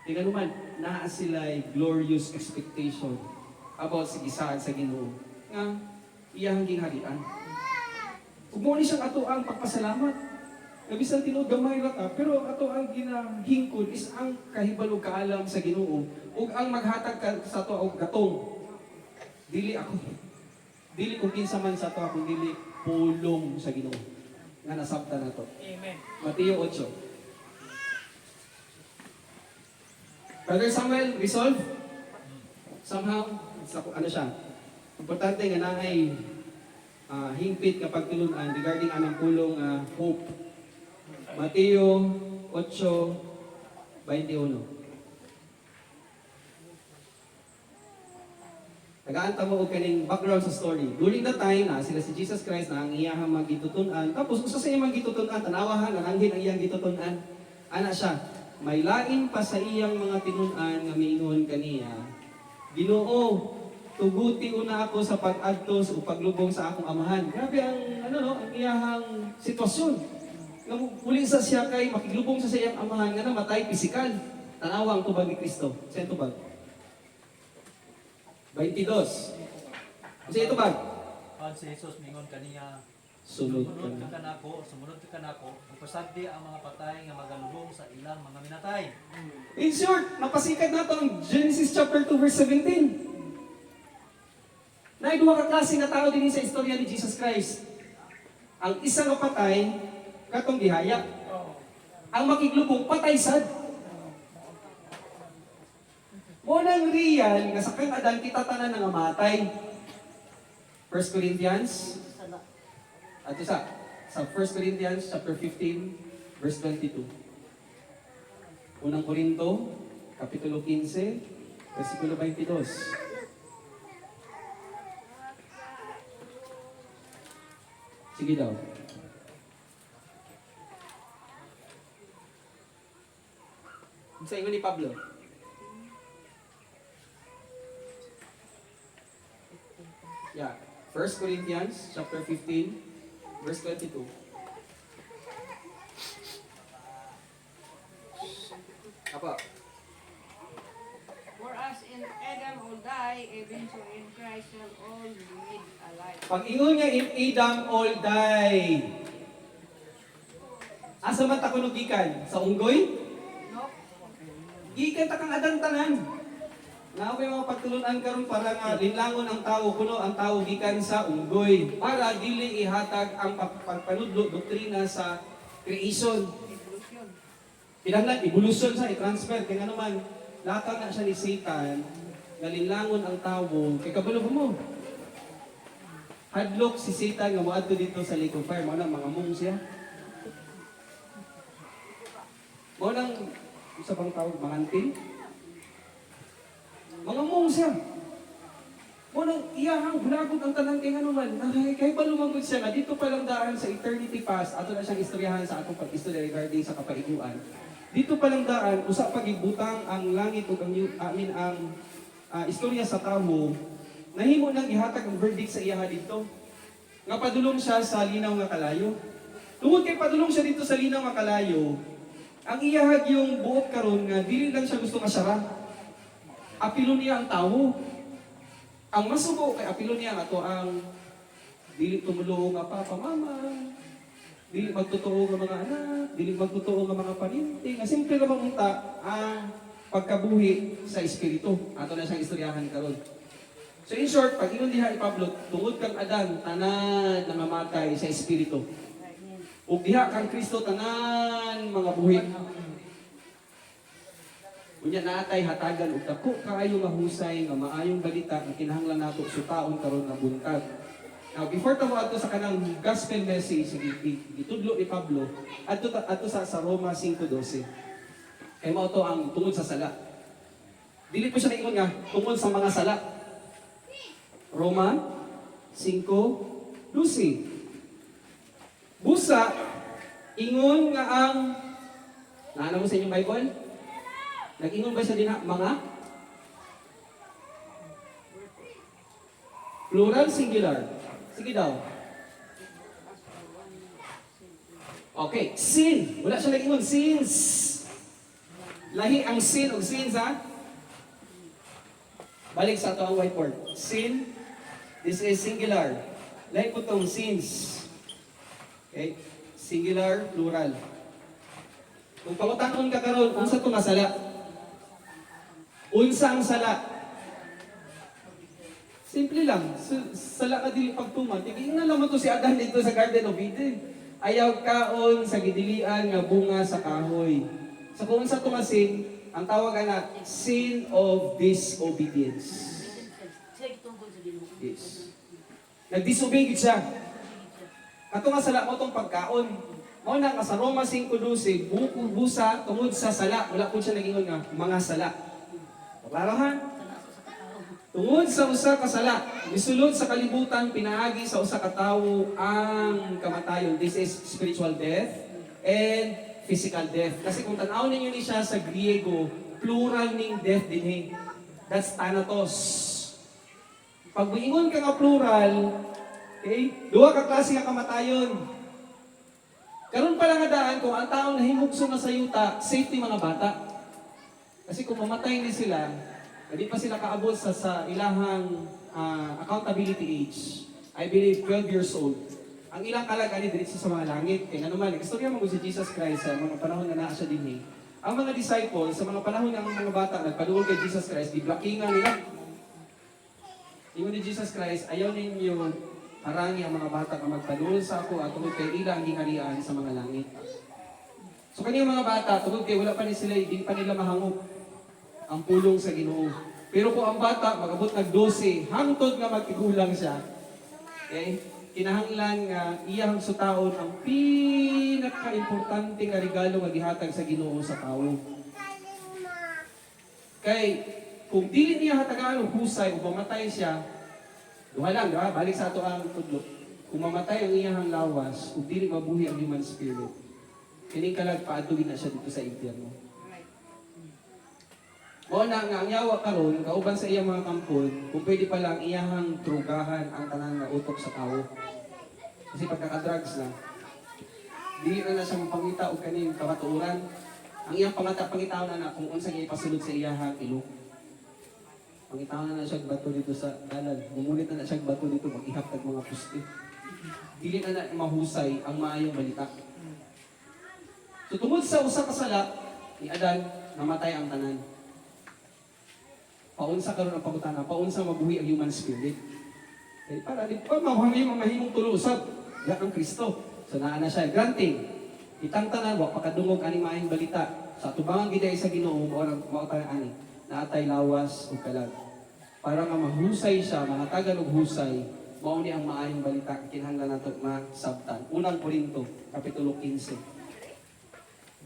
S3: Tingnan naman, naa sila glorious expectation about sa gisaan sa Ginoo nga iyang gingharian. Ug mo ni siyang ato ang pagpasalamat. Bisan tinuod gamay ra ta, pero ato ang ginahingkod is ang kahibalo kaalam sa Ginoo ug ang maghatag sa ato og gatong. Dili ako. Dili kung kinsa man sa ato ako dili pulong sa Ginoo nga nasabtan nato.
S5: Amen.
S3: Mateo 8. Brother Samuel, resolve? Somehow, ano siya? Importante nga na ay hingpit kapag tulunan regarding anang pulong hope. Mateo 8:21. Nagaanta mo og kaning background sa story. During that time, sila si Jesus Christ na ang iyahang magitutunan. Tapos usa sa iyang magitutunan, tanawahan ang anghel ang iyang gitutunan. Ana siya, may lain pa sa iyang mga tinunan nga miingon kaniya. Ginoo, tuguti una ako sa pag-adtos o paglubong sa akong amahan. Grabe ang ang iyahang sitwasyon. Muli sa siya kay makiglubong sa iyang amahan nga namatay pisikal. Tanawa ang tubag ni Kristo. Sa tubag. 22. Sa tubag.
S2: Si Jesus mingon kaniya,
S3: Sunod
S2: sumunod
S3: ka
S2: ka kanako, sumunod ka kanako, upasagdi ang mga patay nga magalubong sa ilang mga minatay.
S3: In short, napasikat na ang Genesis chapter 2 verse 17. Na duha ka klase nga tao din sa istorya ni Jesus Christ. Ang isang patay, katong gihaya.
S5: Oh.
S3: Ang makiglubong patay sad. Mo nang real nga sa kang Adan kita tanan nga matay. 1 Corinthians at sa 1 Corinthians chapter 15 verse 22. Unang Korinto kapitulo 15 versikulo 22. Sige daw. Sa ingon ni Pablo. Yeah. 1 Corinthians chapter 15 verse 22. Apa?
S1: For as in Adam all die, even so in Christ shall all be made alive.
S3: Pag ingon niya in Adam all die. Asa man ta kuno gikan? Sa unggoy?
S1: No?
S3: Gikan ta kang Adan tanan. Naaway mga pagtulunan karon para nga linlangon ang tao kuno ang tao gikan sa unggoy para dili ihatag ang pagpanudlo doktrina sa creation.
S1: Evolution.
S3: Kinahanglan evolution sa i-transfer kay nga naman latag na siya ni Satan nga linlangon ang tao kay kabalo mo. Hadlok si Satan nga moadto dito sa lake of fire mao nang mga mong siya. Mao nang usa bang tawag mangantin? Mga mong siya. Munang iyahang bulagod ang tanan kay nganuman. Kay balumangod siya nga dito pa lang daan sa eternity past ato na siyang istoryahan sa atong pag-istorya regarding sa kapaiguan. Dito pa lang daan usa pa gibutang ang langit ug ang istorya sa tao. Nahimo nang ihatag ang verdict sa iyaha dito. Nga padulong siya sa linaw nga kalayo. Tungod kay padulong siya dito sa linaw nga kalayo, ang iyahag yung buot karon nga dili lang siya gusto kasara. Apilo niya ang tao. Ang masubo kay apilo niya ato ang dili tumulong nga papa mama, dili magtotoo nga mga anak, dili magtotoo nga mga paninti. Nga simple lamang unta ang pagkabuhi sa espiritu. Ato na siyang istoryahan karon. So in short, pag ingon diha ni Pablo, tungod kang Adan tanan nangamatay sa espiritu. Ug diha kang Kristo tanan mga buhi. Unya natay hatagan og dako kaayo nga husay nga maayong balita nga kinahanglan nato sutaon karon nga buntag. Now before ta moadto sa kanang gospel message gitudlo ni Pablo adto sa Roma 5:12. Kay mao to ang tungod sa sala. Dili po siya naingon nga tungod sa mga sala. Roma 5:12. Busa ingon nga ang naana mo sa inyong Bible? Nag-ingon ba siya din mga? Plural, singular. Sige daw. Okay, sin. Wala siya nag-ingon, sins. Lahi ang sin o sins ha? Balik sa ito ang whiteboard. Sin, this is singular. Lahi po itong sins. Okay, singular, plural. Kung pangutanon ka karon, unsa ito masala? Unsa ang sala? Simple lang. Sala ka dili pagtuman. Tigin na lang mo to si Adan dito sa Garden of Eden. Ayaw kaon sa gidilian nga bunga sa kahoy. So kung unsa tumasin, ang tawag na sin of disobedience. Yes. Nag-disobey gid siya. Ato nga sala mo tong pagkaon. Mao na sa Roma 5:12, busa tungod sa sala. Wala po siya nag-ingon nga mga sala. Klaro ha? Tungod sa usa ka sala, misulod sa kalibutan pinaagi sa usa ka tawo ang kamatayon. This is spiritual death and physical death. Kasi kung tan-aw ninyo ni siya sa Griego, plural ning death dinhi. That's thanatos. Pag buingon ka nga plural, okay, duha ka klase nga kamatayon. Karon pa lang nga daan kung ang tao nahimugso na sa yuta, safety mga bata. Kasi kung mamatay ni sila, hindi pa sila kaabot sa ilahang accountability age. I believe 12 years old. Ang ilang alaga ni diretso sa mga langit. Kaya naman, istorya mo si Jesus Christ sa mga panahon na naa siya din. Ang mga disciples, sa mga panahon ng mga bata, nagpaduol kay Jesus Christ, di blockingan nila. Ingon ni Jesus Christ, ayaw ninyo harangi ang mga bata na magpaduol sa ako at tungod kay ila ang giharian sa mga langit. So kaniyang mga bata, tungod kay wala pa ni sila, hindi pa nila mahangop ang pulong sa Ginoo. Pero kung ang bata magabot nag 12, hangtod nga magtigulang siya. Okay? Kinahanglan nga iyang sutaon ang pinaka-importante nga regalo nga gihatag sa Ginoo sa tao. Kay kung dili niya hatagaan og husay o mamatay siya, duha lang, diba? Balik sa ato ang tudlo. Kung mamatay ang iyang lawas, kung dili mabuhi ang human spirit, kining kalag paadugin na siya dito sa impyerno. Mo na nga ang yawa karon kauban sa iyang mga kampon, kung pwede pa lang iyahang drugahan ang tanan nga utok sa tao. Kasi pagkaka-drugs na, dili na siya mapangita og kaning kamatuoran. Ang iyang pangitaw na kung unsa gyud ipasulod sa iyahang ilok. Pangitaw na siya bato dito sa dalan. Mumulit na siya bato dito mag-ihap tag mga puste. Dili na mahusay ang maayong balita. So tungod sa usa ka sala ni Adan, namatay ang tanan. Paunsa karon ang pangutana, paunsa mabuhi ang human spirit. Eh, para di pa mahimong tulusab ya ang Kristo. So naa na siya granting. Itang tanan wa pakadungog aning maayong balita. Sa tubangan giday sa Ginoo mao ta ani naatay lawas ug kalag. Para nga mahusay siya, mahatagan og husay, mao ni ang maayong balita kinahanglan nato masabtan. Unang Korinto kapitulo 15.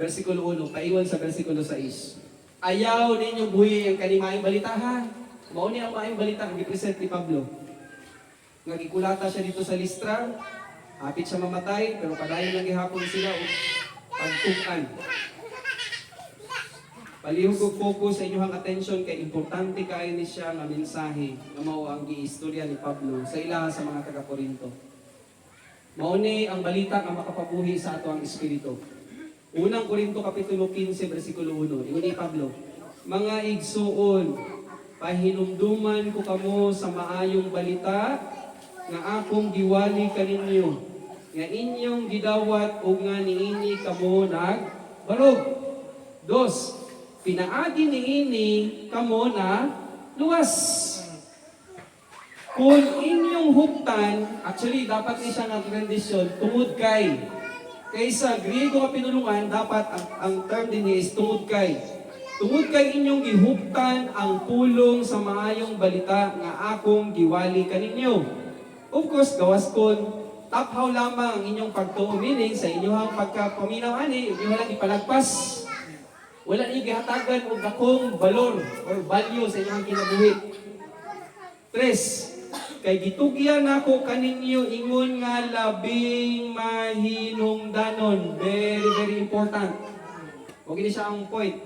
S3: Versikulo 1, paiwan sa versikulo 6. Ayaw ninyo buhi ang kanimayong balita ha. Mao ni ang maayong balita ang gipresent ni Pablo. Nga gikulata siya dito sa Listra, hapit siya mamatay, pero padayon lang gihapon sila og pagtukan. Palihog og focus sa inyong attention kay importante kaayo ni siya nga mensahe nga mao ang giistorya ni Pablo sa ilaha sa mga taga-Korinto. Mao ni ang balita nga makapabuhi sa ato ang espiritu. Unang Korinto kapitulo 15 bersikulo 1. Ingon ni Pablo, mga igsuon, pahinumduman ko kamo sa maayong balita nga akong giwali kaninyo, nga inyong gidawat ug nga niini kamo nagbarog. 2. Pinaagi niini kamo na luwas. Kung inyong huptan, actually dapat ni siya nga kondisyon tungod kay. Kaysa Griego nga pinulungan, dapat ang term din is tungod kay. Tungod kay inyong gihuptan ang pulong sa maayong balita nga akong giwali kaninyo. Of course, gawas kon taphaw lamang inyong pagtuo, meaning sa inyong pagkapaminaw ani, inyo lang ipalagpas. Wala niyo gihatagan og dakong valor or value sa inyong kinabuhi. 3. Kay gitugyan nako kaninyo ingon nga labing mahinungdanon. Very, very important. O gini siya ang point.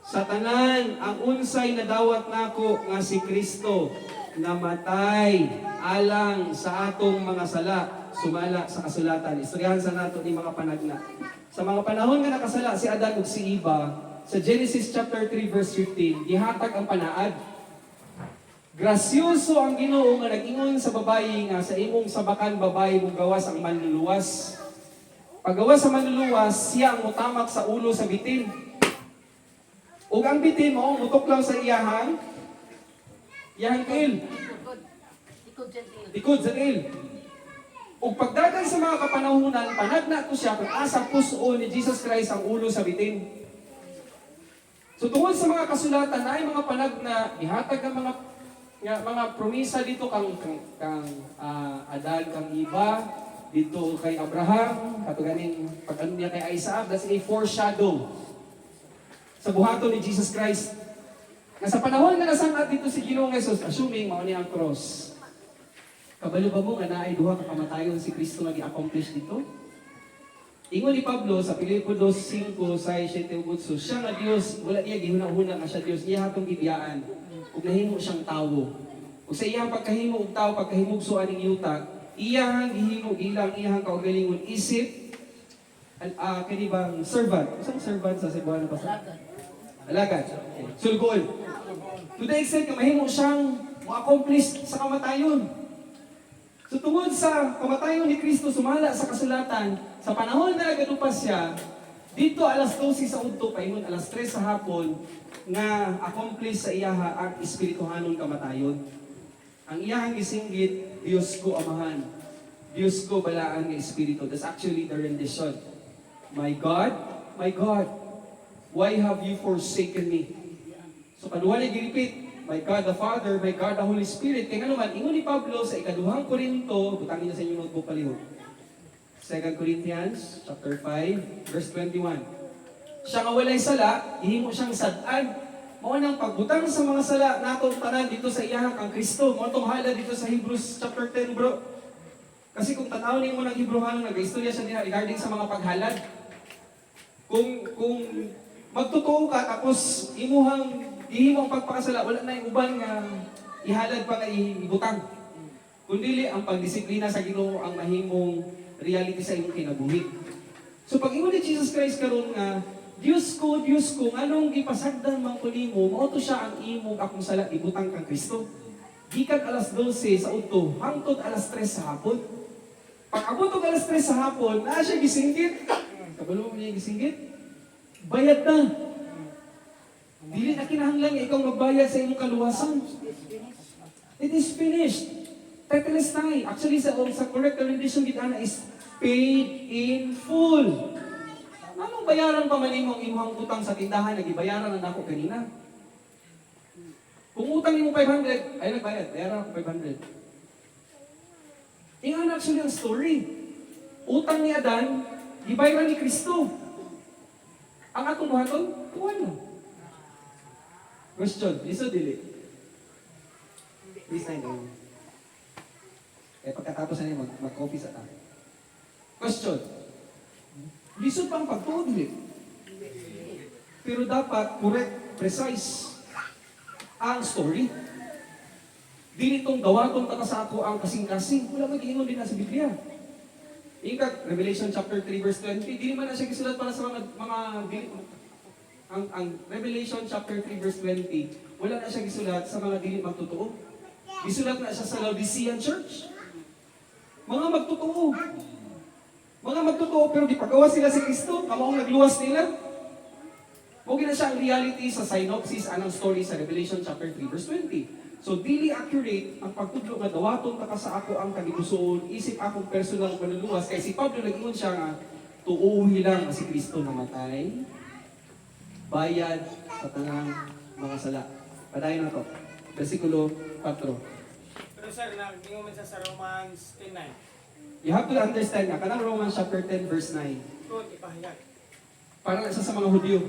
S3: Sa tanan, ang unsay nadawat nako nga si Kristo namatay alang sa atong mga sala, sumala sa kasulatan. Istoryahan sa nato ni mga panagna. Sa mga panahon nga nakasala si Adan ug si Eva, sa Genesis chapter 3 verse 15, gihatag ang panaad. Grasyoso ang Ginoo nga nag-ingon sa babayi nga sa imong sabakan babayi mong gawas ang manluluwas. Paggawas sa manluluwas, siya ang mutamak sa ulo sa bitin. Ug ang bitin mo mutuklaw sa iyahang kail. Likod sa kail. Ug pagdagan sa mga kapanahunan, panagna ko siya kung asa puso ni Jesus Christ ang ulo sa bitin. So tungod sa mga kasulatan na ay mga panagna, ihatag ang mga promisa dito kang Adan, kang Eva, dito kay Abraham, katuganin pag-ano niya kay Isaac, that's a foreshadow sa buhaton ni Jesus Christ. Na sa panahon na nasangat dito si Ginoong Jesus, assuming mao niya ang cross. Kabalo ba mo nga naay duha ka kamatayon si Kristo nga gi-accomplish dito? Ingon ni Pablo sa Filipo 2:5 sa 7 ug siya nga Dios, wala niya gihuna-huna nga siya Dios, iya hatong gibiyaan ug nahimo siyang tawo. Ug sa iyang pagkahimo og tawo, pagkahimugso aning yuta, iyang gihimo ilang iyang kaugalingon isip kani bang servant. Isang servant sa Cebuano pa sa alagad. Sulgoon. To the extent nga mahimo siyang ma-accomplish sa kamatayon. So tungod sa kamatayon ni Kristo sumala sa kasulatan, sa panahon na nagadupas siya, dito alas 12 sa udto, paingon alas 3 sa hapon, nga accomplish sa iyaha ang espirituhanon kamatayon. Ang iyahang gisinggit, Diyos ko amahan, Diyos ko balaan nga espiritu. That's actually the rendition. My God, why have you forsaken me? So kaduha na gi-repeat, my God the Father, my God the Holy Spirit. Kaya nga naman, ingon ni Pablo sa ikaduhang Korinto, butangin niyo sa inyong notebook palihog. 2 Corinthians chapter 5, verse 21. Siya nga walay sala, ihimo siyang sad-an. Mao nang pagbutang sa mga sala natong tanan dito sa iyahang ang Kristo. Mao tong hala dito sa Hebrews chapter 10, bro. Kasi kung tanaw nimo ng Hebrewan, nag-istorya siya diha regarding sa mga paghalad. Kung magtotoo ka tapos imuhang ihimo ang pagpakasala, wala na yung uban nga ihalad pa nga ibutang. Kundi ang pagdisiplina sa Ginoo ang mahimong reality sa imong kinabuhi. So pag ingon ni Jesus Christ karon nga Diyos ko, anong gipasagdan man ko nimo, mao to siya ang imong akong sala ibutang kang Kristo. Gikan alas 12 sa udto hangtod alas 3 sa hapon. Pag abot og alas 3 sa hapon, naa siya gisinggit. Kabalo mo niya gisinggit? Bayad na. Dili na kinahanglan nga ikaw magbayad sa imong kaluwasan. It is finished. Tetelestai. Actually, sa correct rendition gitana is paid in full. Anong bayaran pa man imong imong utang sa tindahan na gibayaran na nako kanina? Kung utang nimo 500, ay nagbayad, bayaran ko 500. Ingan actually ang story. Utang ni Adan, gibayaran ni Kristo. Ang atong buhaton, tuwan na. Question, iso dili. Please na yun. Pagkatapos na yun, mag-coffee sa tayo. Question. Lisod pa ang pagtuod, dili. Pero dapat correct, precise ang story. Dili itong gawaton taka sa ako ang kasing-kasing. Wala mag-iingon din na sa Biblia. Ingkag, Revelation chapter 3 verse 20, dili man na siya gisulat para sa mga ang Revelation chapter 3 verse 20, wala na siya gisulat sa mga dili magtotoo. Gisulat na siya sa Laodicean church. Mga magtotoo. Mga magtotoo pero di pagawa sila si Kristo, kamaong nagluwas nila. Huwag na siya ang reality sa synopsis anang story sa Revelation chapter 3 verse 20. So dili accurate ang pagtudlo nga dawaton ta ka sa ako ang kalibuson, isip akong personal panuluwas kay si Pablo nag-ingon siya nga tuuhi lang nga si Kristo namatay. Bayad sa tanang mga sala. Padayon na to. Versikulo 4.
S5: Pero sir, naging mo sa Romans 10:9.
S3: You have to understand nga, kanang Romans chapter 10 verse 9.
S5: Kung ipahayag.
S3: Para isa sa mga Hudyo.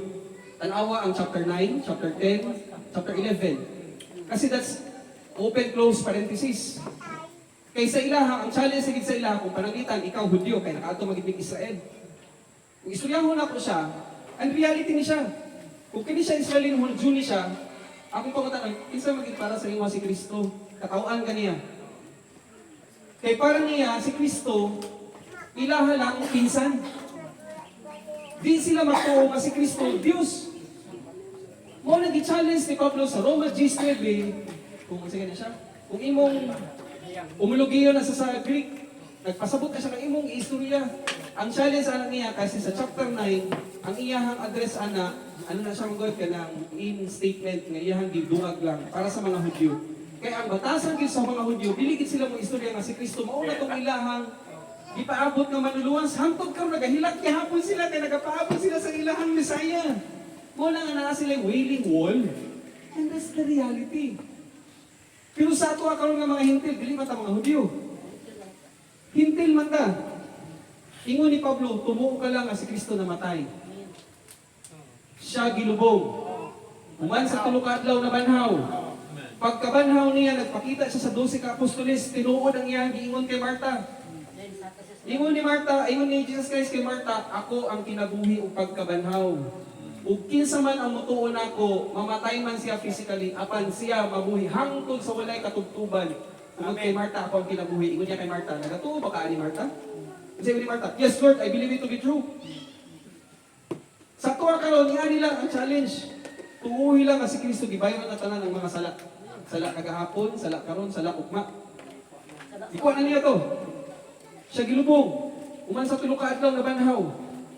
S3: Tanawa ang chapter 9, chapter 10, chapter 11. Kasi that's open-close parenthesis. Kay sa ilaha, ang challenge sa ilaha, kung panangitan, ikaw Hudyo, kay nakaato magibig Israel. Kung istoryahon na ko siya, ang reality ni siya. Kung kini siya Israelin, Jew ni siya, akong pangutan, isa maging para sa inyo si Kristo. Katawaan ka niya. Kay parang niya, si Kristo, ilaha lang pinsan. Di sila magtuo nga si Kristo, Diyos. Mo nag-challenge ni Pablo sa Romans 10:9, kung sige na siya, kung imong umulugiyo na sa Greek, nagpasabot ka siya ng imong istorya. Ang challenge ana niya kasi sa chapter 9, ang iyahang address ana, ano na siya magod ka ng in statement nga iyahang giduag lang para sa mga Hudyo. Kaya ang batasan gid sa mga Hudyo, dili gid sila mo istorya nga si Kristo mauna tong ilahang gipaabot nga manuluwas hangtod karon nagahilak gihapon sila kay nagapaabot sila sa ilahang Messiah. Mo na nga naa sila wailing wall. And that's the reality. Pero sa ato karon nga mga hintil, dili man ta mga Hudyo. Hintil man ta. Ingon ni Pablo, tumuo ka lang nga si Kristo namatay. Siya gilubog. Human sa tulo ka adlaw na banhaw. Pagkabanhaw niya, nagpakita siya sa 12 ka apostoles, tinuod ang iyang giingon kay Marta. Ingon ni Jesus Christ kay Marta, ako ang kinabuhi ug pagkabanhaw. Ug kinsa man ang mutuon ako, mamatay man siya physically, apan siya mabuhi hangtod sa walay katugtuban. Tungod kay Marta, ako ang kinabuhi. Ingon niya kay Marta, nagatuo ba ka ni Marta? Sabi ni Marta, yes Lord, I believe it to be true. Sa tuwa karon nga nila ang challenge. Tuuhi lang nga si Kristo gibayon na tanan ng mga sala. Sala kagahapon, sala karon, sala ugma. Ikuha na niya to. Siya gilubong. Uman sa tulo ka adlaw na banhaw.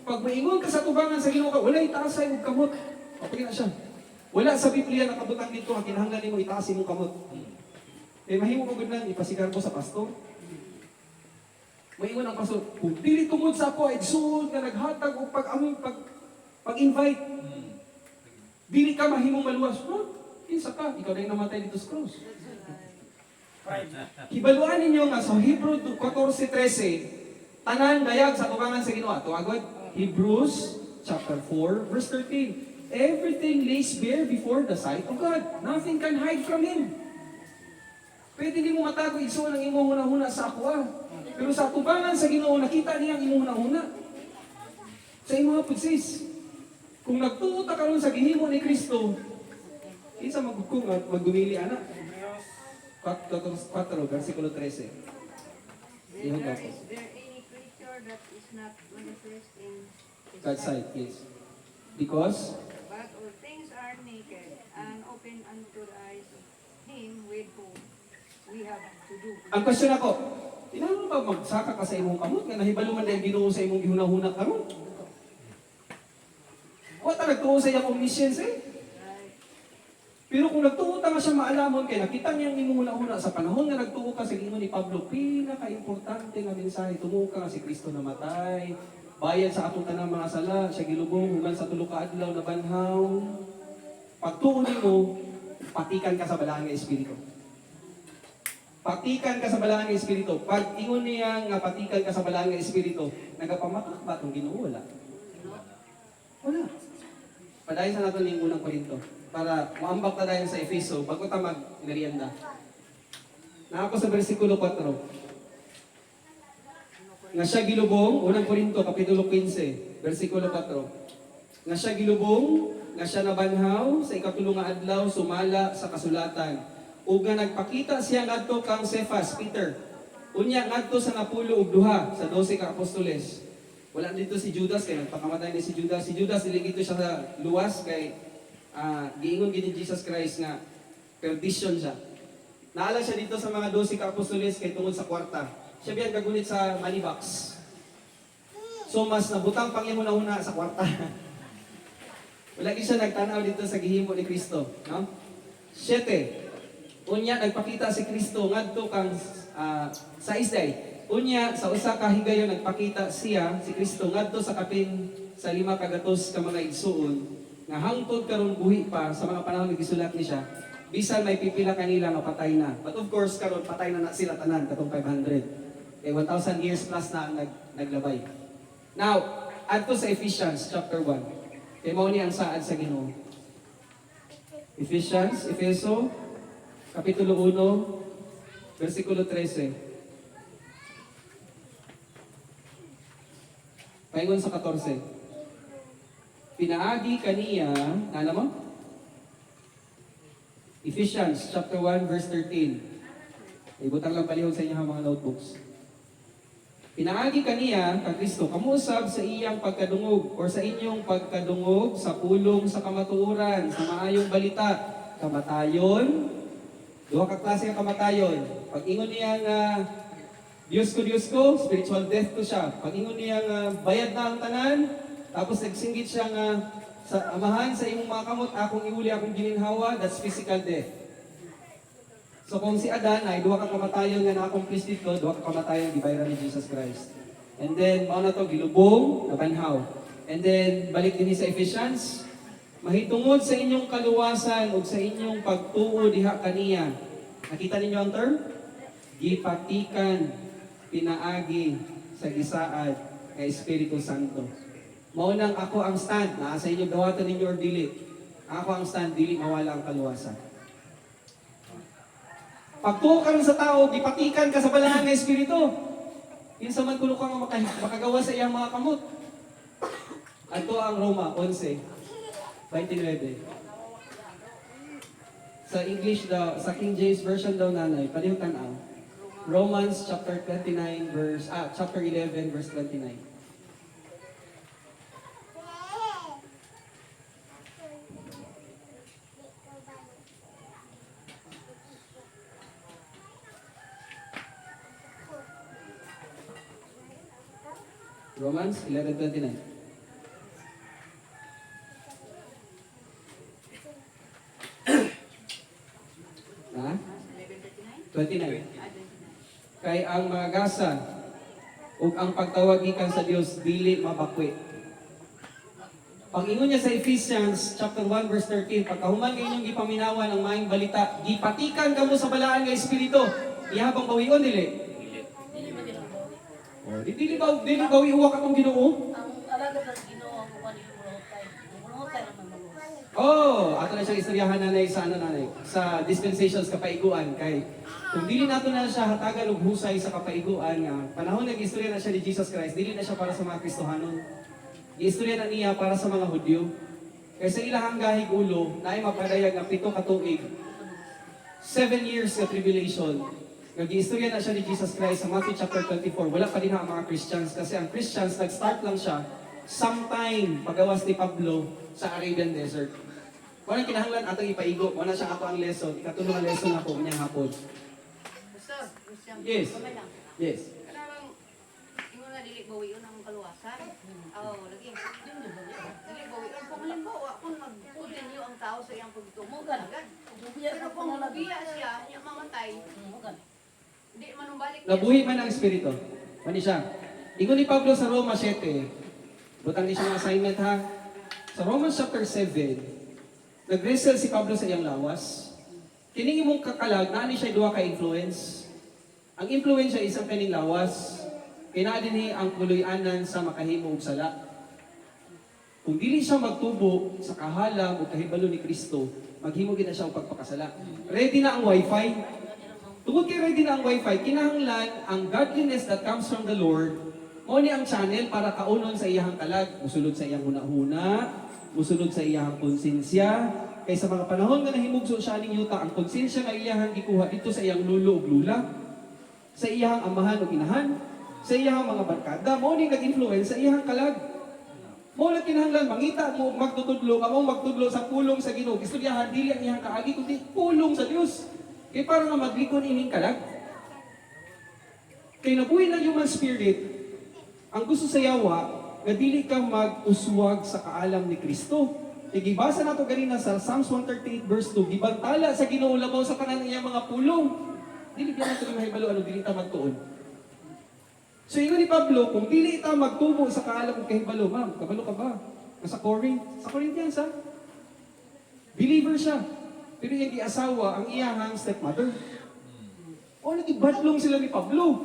S3: Pag maingon ka sa tubangan sa Ginoo ka, walay itaasay og kamot. Papagin na siya. Wala sa Biblia nakabutang dito nga kinahanglan nimo itaas imong kamot. Eh mahimo ko gud nang ipasigar ko sa pastor. Maingon ang pastor, kung dili tungod sa ako ay suod nga naghatag og pag-among Pag-invite. Dili ka mahimong maluwas. Huh? Kinsa ka? Ikaw na yung namatay dito sa cross.
S5: Pride.
S3: Hibaluan ninyo nga sa Hebrew 14:13, tanan dayag sa tubangan sa Ginoo. Tuwagod, Hebrews chapter 4, verse 13. Everything lays bare before the sight of God. Nothing can hide from Him. Pwede di mo matago igsoon ang imong hunahuna sa akwa. Pero sa tubangan sa Ginoo, nakita niya ang imong hunahuna. Sa imong pagsis. Kung nagtuo ta karon sa gihimo ni Kristo, isa magkung magumili ana.
S5: Hebrews
S3: 4, versikulo 13.
S1: Then there is there any creature that is not manifest in his
S3: God's sight, yes. Because
S1: but all things are naked and open unto the eyes of him with whom we have to do.
S3: ang question ako, tinanong ba magsaka ka sa imong kamot nga nahibalo man dahil Ginoo sa imong gihunahuna karon? Wa ta nagtuo sa iyang omniscience eh.
S1: Right.
S3: Pero kung nagtuo ta nga siya maalamon kay nakita niya ang imong hunahuna sa panahon nga nagtuo ka sa ingon ni Pablo, pinaka-importante nga mensahe tumuo ka nga si Kristo namatay, bayad sa atong tanang mga sala, siya gilubong human sa tulo ka adlaw na banhaw. Pagtuo nimo, patikan ka sa balaang nga espiritu. Patikan ka sa balaang nga espiritu. Pag ingon niya nga patikan ka sa balaang nga espiritu, nagapamatak ba itong Ginoo? Wala. Wala. Padayon sa natin yung unang Korinto para maambak na dayon sa Efeso bago ta mag-merienda. Na ako sa versikulo 4. Nga siya gilubong, unang Korinto, kapitulo 15, versikulo 4. Nga siya gilubong, nga siya nabanhaw, sa ikatulong nga adlaw, sumala sa kasulatan. O nga nagpakita siya ngadto kang Cephas, Peter. Unya ngadto sa napulo ug duha, sa 12 ka apostoles. Wala dito si Judas, kay nagpakamatay ni si Judas. Si Judas, dito siya sa luwas, kay giingon gini Jesus Christ nga, perdition siya. Naala siya dito sa mga 12 ka apostoles, kay tungod sa kwarta. Siya biyang kagunit sa money box. So mas nabutang pangyahuna sa kwarta. Wala siya nagtanaw dito sa gihimo ni Kristo, no? 7. Unya nagpakita si Kristo ngadto kang sa isday. Unya sa usa ka higayon nagpakita siya si Kristo ngadto sa kapin sa 5 kagatos ka mga igsuon nga hangtod karon buhi pa sa mga panahon nga gisulat ni siya. Bisan may pipila kanila nga patay na. But of course karon patay na sila tanan katong 500. Eh 1,000 years plus na ang naglabay. Now, adto sa Ephesians chapter 1. Kay mao ni ang saad sa Ginoo. Efeso, kapitulo 1, versikulo 13. Paingon sa 14. Pinaagi kaniya, ano mo? Ephesians chapter 1, verse 13. Ibutang lang palihog sa inyo ang mga notebooks. Pinaagi kaniya kang Kristo kamusab sa iyang pagkadungog or sa inyong pagkadungog sa pulong sa kamatuoran, sa maayong balita. Kamatayon, duha ka klase ng kamatayon. Pag ingon niya nga Diyos ko, spiritual death to siya. Pag ingon niya nga bayad na ang tanan, tapos nagsinggit siya nga sa amahan sa imong mga kamot, akong iuli, akong gininhawa, that's physical death. So kung si Adan ay duha ka kamatayon nga na-accomplish dito, duha ka kamatayon gibayran ni Jesus Christ. And then mao na to gilubong, nabanhaw. And then balik din sa Ephesians, mahitungod sa inyong kaluwasan ug sa inyong pagtuo diha kaniya. Nakita ninyo ang term? Gipatikan, pinaagi sa gisaad kay Espiritu Santo. Mao nang ako ang stand, naa sa inyong dawatan ninyo or dili. Ako ang stand, dili mawala ang kaluwasan. Pagtuo ka sa tao, gipatikan ka sa balangan ng Espiritu. Kinsa man kuno ka nga makagawa sa iyang mga kamot. Ato ang Roma 11:29. Sa English daw, sa King James Version daw nanay, palihog tan-aw. Romans chapter 11 verse 29. Romans 11:29. Ha? 29. Kay ang mga gasa ug ang pagtawag gikan sa Dios dili mabakwi. Pag ingon niya sa Ephesians chapter 1 verse 13, pagkahuman kayo inyong gipaminawan ang maayong balita, gipatikan kamo sa balaan nga espiritu. Ihabang bawion dili.
S4: Dili ba din ang bawi?
S3: Oh, dili bawi uwak atong Ginoo.
S4: Ang alaga ng Ginoo ang kuha ni Murotay. Murotay naman maluwas.
S3: Oh, ato na siyang istoryahan nanay sa nanay sa dispensations kapaiguan kay kung dili nato na siya hatagan og husay sa kapaiguan nga panahon nag-istorya na siya ni Jesus Christ, dili na siya para sa mga Kristohanon. Giistorya na niya para sa mga Hudyo. Kay sa ilahang gahig ulo, naay mapadayag nga 7 ka tuig. 7 years nga tribulation. Nag-iistorya na siya ni Jesus Christ sa Matthew chapter 24. Wala pa din ang mga Christians kasi ang Christians nag-start lang siya sometime pagawas ni Pablo sa Arabian Desert. Walang kinahanglan atong ipaigo. Wala siya ato ang lesson. Ikatulong ang lesson ako niyang hapon.
S1: Pastor, Christian,
S3: Yes.
S1: kamay lang.
S3: Yes.
S1: Kanang, ingon na dili bawion ang kaluwasan. Oo, lagi. Dili bawion. Kung halimbawa, kung mag-continue ang tao sa iyang pagtumo, agad. Pero kung biya siya, niya mamatay, hindi manumbalik niya.
S3: Nabuhi man ang Espiritu. Mani siya. Ingon ni Pablo sa Roma 7. Butang di siya ng assignment ha. Sa Romans chapter 7, nag-wrestle si Pablo sa iyang lawas. Kining imong kakalag, naani siya duha ka influence. Ang influence siya isang kaning lawas. Kinadinhi ang kuloy-anan sa makahimo og sala. Kung dili siya magtubo sa kahalang o kahibalo ni Kristo, maghimo gid na siya og pagpakasala. Ready na ang wifi. Tungod kay ready na ang wifi, kinahanglan ang godliness that comes from the Lord, mao ni ang channel para kaunon sa iyahang kalag, musulod sa iyang hunahuna, musulod sa iyahang konsensya. Kay sa mga panahon nga nahimugso siya ning yuta, ang konsensya nga iyahang gikuha dito sa iyang lulo ug lula, sa iyahang amahan ug inahan, sa iyahang mga barkada, mao ni nag-influence sa iyahang kalag. Mao na kinahanglan mangita mo magtutudlo, among magtudlo sa pulong sa Ginoo. Istoryahan dili ang iyang kaagi kundi pulong sa Dios. Kay para nga maglikon ining kalag. Kay nabuhi na human spirit, ang gusto sa yawa, nga dili ka mag-uswag sa kaalam ni Kristo. Kay gibasa nato ganina sa Psalms 138 verse 2, gibantala sa Ginoo labaw sa tanan iyang mga pulong. Dili gyud nato mahibalo ano dili ta magtuon. So ingon ni Pablo, kung dili ta magtubo sa kaalam ug kahibalo, ma'am, kabalo ka ba? Sa Corinthians ha? Believer siya. Pero yung asawa ang iyahang stepmother. O nagibadlong sila ni Pablo.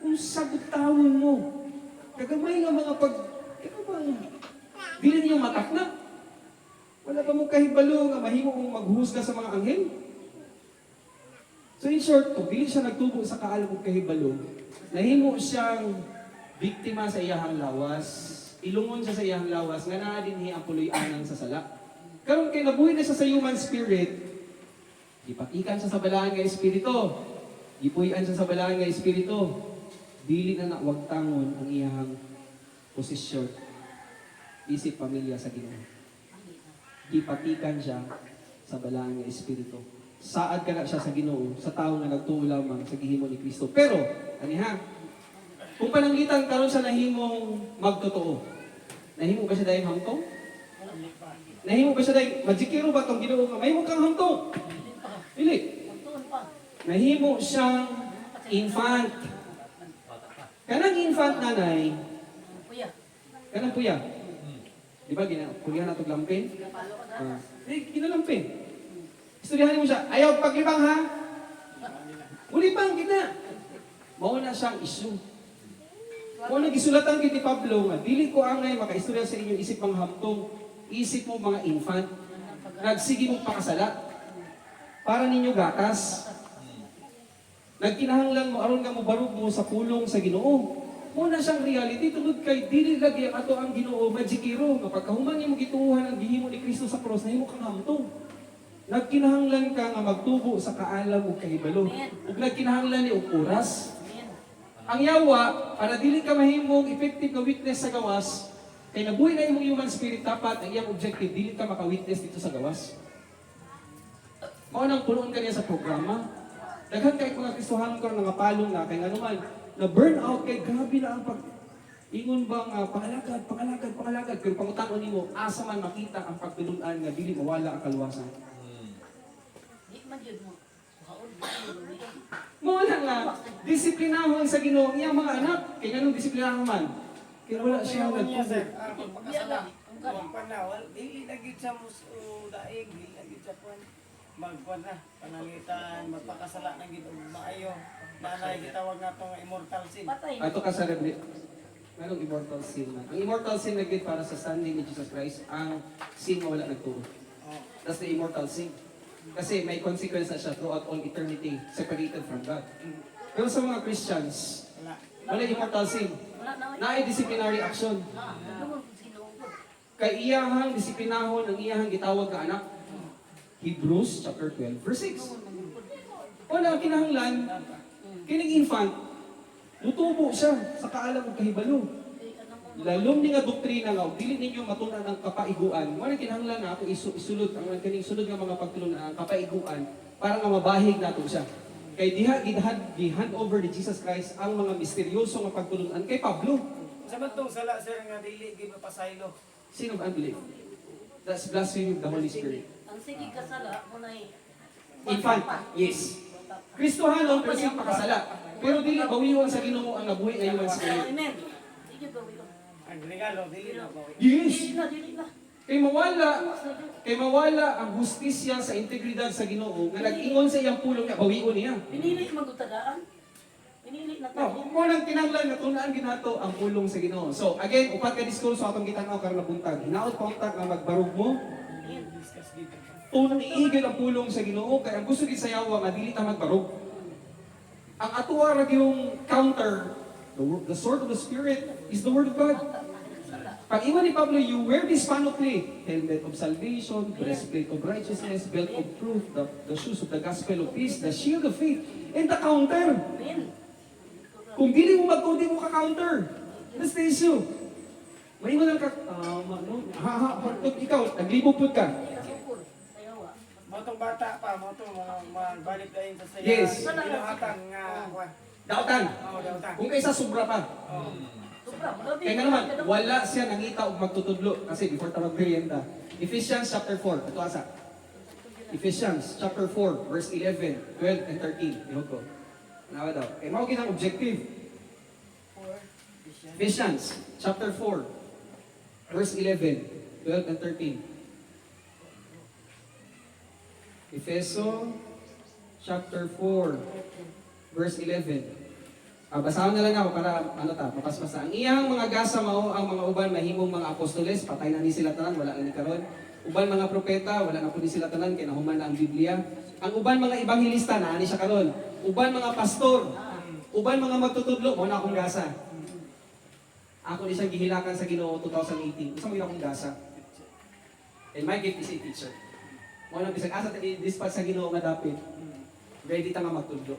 S3: Kung sagot tawon mo, kagamay nga mga dili niyo matak na. Wala pa mo kahibalo nga mahimo mong maghusga sa mga anghel. So in short, kung dili siya nagtubo sa kaalam ug kahibalo, nahimo siyang biktima sa iyahang lawas, ilungon siya sa iyahang lawas, nga naa dinhi ang puloy-anan sa sala. Karon kay nabuhi na siya sa human spirit, ipatikan siya sa balaan nga espiritu, ipuy-an siya sa balaan nga espiritu, dili na nawagtangon ang iyahang posisyon, isip pamilya sa Ginoo. Ipatikan siya sa balaan nga espiritu. Saad ka na siya sa Ginoo, sa tao nga nagtuo lamang sa gihimo ni Kristo. Pero, aniha, kung pananglitan karon siya nahimong magtotoo, nahimo ba siya dahil hamtong? Nahimo ba siya dahil magikiro ba itong Ginoo nga mahimo kang hamtong? Dili. Nahimo siyang infant. Kanang infant nanay, kanang puya. Di ba, puya na itong lampin? Ginalampin. Istoryahan mo siya, ayaw paglibang ha? Ulibang, gina. Mao na siyang issue. Kung nagisulatan kiti Pablo nga, dili ko angay makaistorya sa inyo isip mga hamtong, isip mo mga infant, nagsigi mong pakasala, para ninyo gatas. Nagkinahanglan mo, aron nga mo barug mo sa pulong sa Ginoo. Muna siyang reality, tungod kay dili lagi ato ang Ginoo magikiro, nga pagkahuman niyo gituuhan ang gihimo ni Kristo sa cross, nahimo kang hamtong. Nagkinahanglan ka nga magtubo sa kaalam ug kahibalo. Ug nagkinahanglan ni og oras. Ang yawa, para dili ka mahimong effective nga witness sa gawas, kay nabuhi na imong human spirit, dapat ang iyang objective, dili ka maka-witness dito sa gawas. Mao nang punuon ka niya sa programa. Daghan kay mga Kristohanon karon nga palong na kay nganuman na burnout kay grabe na ang pag ingon bang pangalagad pero pangutan-on nimo asa man makita ang pagtulun-an nga dili mawala ang kaluwasan.
S4: Di man jud mo.
S3: Mo na nga disiplinahon sa Ginoo iyang mga anak kay nganong disiplinahon man. Kay wala siya
S5: niya, sir.
S3: nagtubo.
S5: Pagkasala.
S4: Ang
S5: Magpanawal, dili na gid sa daig, dili na gid sa kwan. Magkwan na, panangitan, magpakasala na gid og maayo. Nanay gitawag nato nga immortal sin.
S4: Patay.
S3: Ato ka sa rebli. Anong immortal sin na? Ang immortal sin na gid para sa standing ni Jesus Christ, ang sin nga wala nagtuo.
S5: Oh.
S3: That's the immortal sin. Kasi may consequence na siya throughout all eternity, separated from God. Pero sa mga Christians,
S5: Wala.
S3: wala immortal sin.
S4: Wala na.
S3: Naay disciplinary action.
S4: Ano sinugo?
S3: Kay iyahang disiplinahon ang iyahang gitawag ka anak. Hebrews chapter 12 verse 6. Wala kinahanglan kining infant mutubo siya sa kaalam ug kahibalo. Lalom ni nga doktrina nga ug dili ninyo matunan ang kapaiguan. Wala kinahanglan na ako isulod ang kaning sunod nga mga pagtulon ang kapaiguan para nga mabahig nato siya. Kay diha gihand over ni Jesus Christ ang mga misteryoso nga pagtulunan kay Pablo.
S5: Sa man tong sala sir nga dili gid mapasaylo.
S3: Sin of unbelief. That's blasphemy of the Holy Spirit.
S4: Ang sige kasala mo na
S3: Infant, yes. Kristohanon, pero siya pakasala. Pero dili bawiwan sa Ginoo ang nabuhi ngayon sa Spirit.
S4: Amen. Sige ba ito?
S5: Ang regalo dili na bawi.
S3: Yes!
S4: Dili na.
S3: Kay mawala ang hustisya sa integridad sa Ginoo nga nag-ingon sa iyang pulong niya, bawion niya.
S4: Pinili magutadaan. Pinili na
S3: No,
S4: tayo.
S3: mo nang kinahanglan nga tunaan ginato ang pulong sa Ginoo. So, again, upat ka diskurso atong gitanaw karon na buntag. Hinaot pa untag nga magbarug mo.
S5: Discuss dito.
S3: Tuniigid ang pulong sa Ginoo kay ang gusto gid sayawa nga dili ta magbarog. Ang atuwa ra yung counter, the sword of the Spirit is the word of God. Pag iwan ni Pablo, you wear this panoply, helmet of salvation, breastplate of righteousness, belt of truth, the shoes of the gospel of peace, the shield of faith, and the counter.
S4: Amen.
S3: Kung dili mo magtuo, di mo ka-counter. That's the issue. May iwan lang ka, ikaw, naglibog ka.
S4: Kasukol. Sayawa.
S5: Motong bata pa, motong magbalik dayon sa saya.
S3: Yes.
S5: Inuhatan nga kwan.
S3: Dautan.
S5: Oh, dautan.
S3: Kung kaysa sobra pa.
S4: Sobra. Magabi.
S3: Kaya nga naman, wala siya nangita og magtutudlo kasi before ta magmerienda. Ephesians chapter 4, ito asa. Ephesians chapter 4, verse 11, 12, and 13. Ihog ko. Nawa daw. Eh, mao ginang objective. Ephesians chapter 4, verse 11, 12, and 13. Efeso chapter 4, verse 11. Basahan na lang ako para mapasmasa. Ang iyang mga gasa mao ang mga uban mahimong mga apostoles, patay na ni sila tanan, wala na ni karon. Uban mga propeta, wala na po ni sila tanan, kay nahuman na ang Biblia. Ang uban mga ebanghelista, naa ni siya karon. Uban mga pastor, uban mga magtutudlo, mo na akong gasa. Ako ni siyang gihilakan sa Ginoo 2018. Isa mo akong gasa. And my gift is a teacher. Mo na bisag asa dispatch sa Ginoo nga dapit. Ready ta nga magtudlo.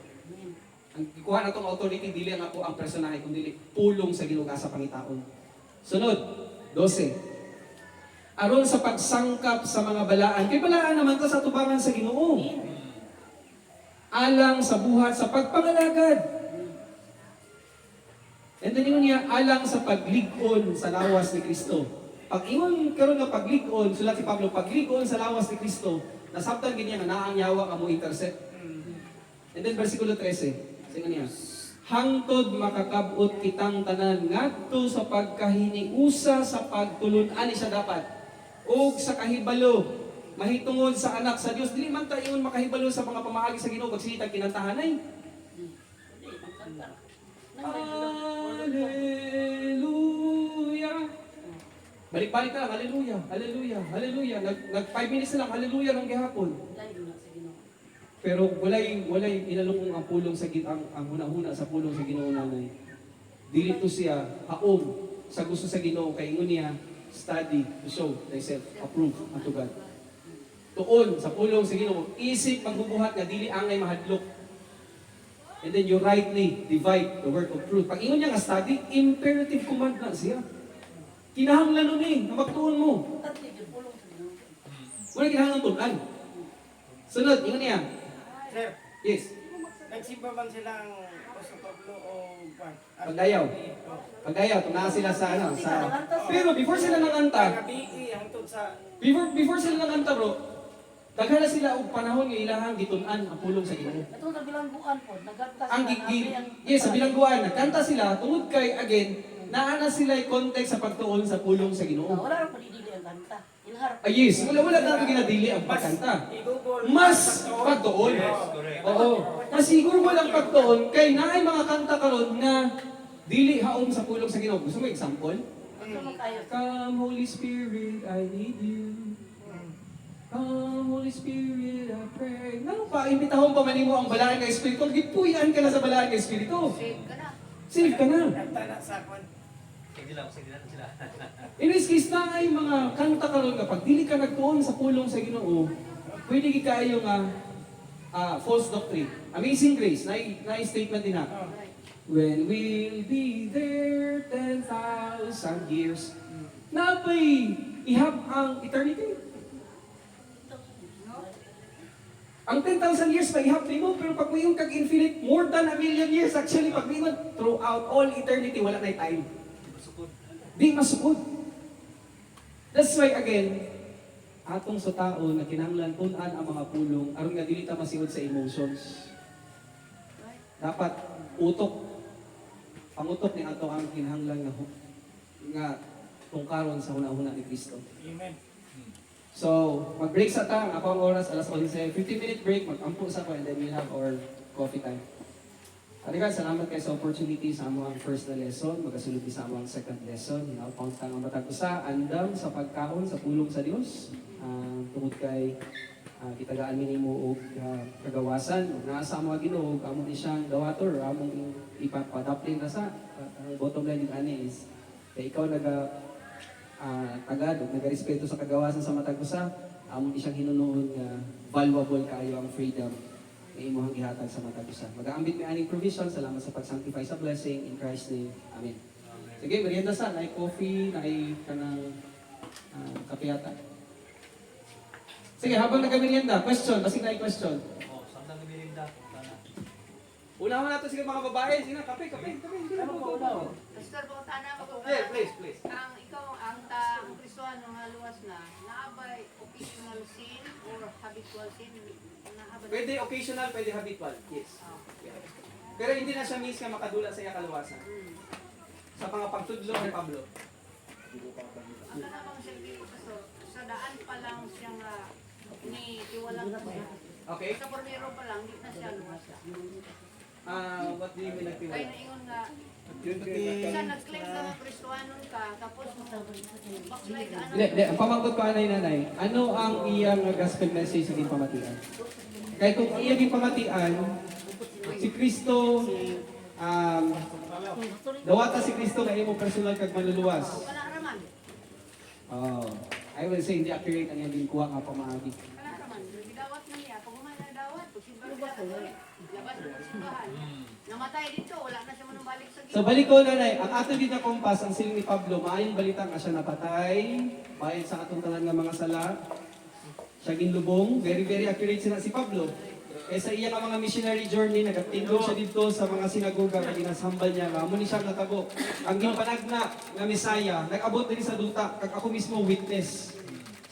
S3: Ang ikuha na itong authority, dili ang ako ang personahe, kundi pulong sa Ginoo sa pangitaon. Sunod, 12. Aron sa pagsangkap sa mga balaan. Kay balaan naman to sa tubangan sa Ginoo. Alang sa buhat sa pagpangalagad. And then yun niya, alang sa paglig-on sa lawas ni Kristo. Pag ingon karon nga paglig-on, sulat si Pablo, paglig-on sa lawas ni Kristo, nasabtan ganyan na naang yawa ka mo intercept. And then versikulo 13. Sige niya. Hangtod makakabot kitang tanan ngadto sa pagkahiniusa sa pagtulun-an siya dapat. Og sa kahibalo mahitungod sa anak sa Dios dili man ta ingon makahibalo sa mga pamaagi sa Ginoo pagsinita kinantahanay. Hallelujah. Balik-balik na lang, hallelujah, hallelujah, hallelujah. Nag 5 minutes na lang, hallelujah lang gihapon. Pero walay inalukong ang pulong sa ang huna-huna sa pulong sa Ginoo nanay. Dili to siya haom sa gusto sa Ginoo kay ingon niya study to show thyself approved unto God. Tuon sa pulong sa Ginoo, isip magbubuhat nga dili angay mahadlok. And then you rightly divide the word of truth. Pag ingon niya nga study, imperative command na siya. Kinahanglan nun na magtuon mo. Wala kinahanglan tunan. Sunod, ingon niya.
S5: Sir,
S3: Yes.
S5: nagsimba man silang Apostol Pablo o kwan?
S3: Pagdayaw. Pagdayaw, tunaa sila sa ano, sa... Pero before sila nanganta,
S5: Gabi hangtod sa
S3: before sila nanganta bro, daghan na sila og panahon nga ilahang gitun-an ang pulong sa Ginoo.
S4: Ito sa bilangguan po, nagkanta
S3: Ang
S4: sila.
S3: yes, sa bilangguan, nagkanta sila tungod kay again, Naana sila context sa pagtuon sa pulong sa Ginoo.
S4: Wala rin palidili ang kanta. Ilharap.
S3: Yes, wala natin ginadili ang pagkanta.
S5: I-google.
S3: Mas pagtuon. Oo. Mas siguro walang pagtuon kay naay mga kanta karon nga dili haom sa pulong sa Ginoo. Gusto mo example?
S4: Ito mo kayo.
S3: Come Holy Spirit, I need you. Come Holy Spirit, I pray. Nano pa imbitahon pa manimo ang balahan nga espiritu. Gipuy-an ka na sa balahan nga espiritu.
S1: Save ka na.
S3: Save ka na.
S5: Kanta na sa kwan.
S2: Sige lang sila.
S3: In this case, na ay mga kanta karon kapag dili ka nagtuon sa pulong sa Ginoo, pwede gikayo nga false doctrine. Amazing Grace, na statement din na. When we'll be there 10,000 years, napay ihap ang eternity. Ang 10,000 years may ihap nimo, pero pag mayroon kag infinite, more than a million years, actually, pag mayroon throughout all eternity, wala na time. Di masukod. That's why again, atong sa tao na kinahanglan punan ang mga pulong aron nga dili ta masiod sa emotions. Dapat utok. Pangutok ni ato ang kinahanglan nga tungkaron sa hunahuna ni Kristo.
S5: Amen.
S3: So, mag-break sa tang. Ako ang oras, alas 11. 15-minute break, mag-ampo sa ko, and then we'll have our coffee time. Halika, salamat kayo sa opportunity sa among first na lesson. Magasulod sa among second lesson. Hinaupang tang ang matag usa, andam sa pagkaon, sa pulong sa Dios. Tungod kay kitagaan minimo og kagawasan. Nasa among Ginoo, amo ni siyang dawator, among ipapadaplin na sa. Ang bottom line din ani is, kay ikaw tagad, nagarespeto sa kagawasan sa matag usa, amo ni siyang hinunoon nga valuable kaayo ang freedom na imuhang gihatag sa matag usa. Mag-aambit mi aning provision, salamat sa pag-sanctify sa blessing in Christ's name. Amen. Sige, merienda sa, naay coffee, naay kanang kape yata. Sige, habang nagka-merienda, question, basig naay question.
S2: Oh, samtang namirinda.
S3: Unahan nato sige mga babae, sige na, kape.
S4: Ano po daw?
S1: Pastor, pautana ko.
S3: Yeah, please.
S1: Ang ikaw, ang Kristohano nga luwas na, naabay occasional sin or habitual sin? Naabay.
S3: Pwede occasional, pwede habitual. Yes.
S1: Ah.
S3: Pero hindi na siya miss nga makadula sa iya kaluwasan. Sa mga pagtudlo ni Pablo.
S1: Ang kanamang silbi, Pastor, sa daan pa lang siya nga ni iwalang na siya.
S3: Okay?
S1: Sa pornero pa lang, di na siya luwas.
S3: What do you mean
S1: Kaya
S3: nagtiwala?
S1: naingon nga,
S5: Yun
S1: isa nag-claim ka nga Kristohanon ka, tapos backslide ka ano.
S3: Hindi. Ang pamangkot ko nanay. Ano ang iyang gospel message sa pamatian? Kaya kung iyang pamatian, si Kristo, dawata si Kristo na imo personal kag manluluwas.
S1: Wala raman.
S3: Oh, I will say hindi accurate ang iyang ginkuha nga pamagi.
S1: Wala raman. Gidawat na niya. Pag umay na dawat, pag simbahan ka katuloy. Labas mo sa simbahan. Namatay dito, wala na siya manumbalik sa
S3: So balik ko nanay, ang ato din na kompas, ang siling ni Pablo, maayong balita nga siya napatay, bayan sa atong tanan nga mga sala, siya ginlubong, very accurate sila si Pablo. Kaya sa iya nga mga missionary journey, nagatingog siya dito sa mga sinagoga, kaya ginasambal niya, nga amo ni siyang natabo. Ang ginpanagna nga Misaya, nag-abot din sa duta, kag ako mismo witness.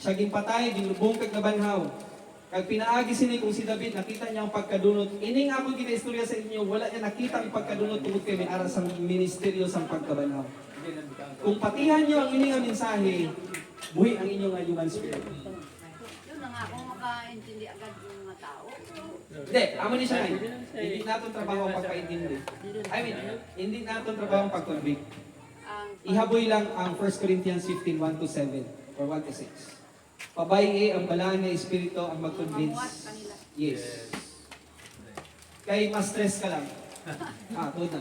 S3: Siya ginpatay, ginlubong kag nabanhaw. Kag pinaagi sini kung si David, nakita niya ang pagkadunot. Ining akong kinaistorya sa inyo, wala niya nakita ang pagkadunot tungod kay may aras sa ministeryo sang pagkabanaw. Kung patihan niyo ang ining nga mensahe, buhi ang inyong human spirit.
S1: Yun na nga, kung makaintindi agad yung mga tao.
S3: Hindi, amo ni siya ngayon. Hindi natin trabaho ang pagpaintindi. I mean, hindi natin trabaho ang pag-convict.
S1: Ang
S3: Ihaboy lang ang 1 Corinthians 15, 1-7 or 1-6. Pabayi ang balaan ng Espiritu ang mag-convince. Yes. Kaya mas stress ka lang. Tuod na.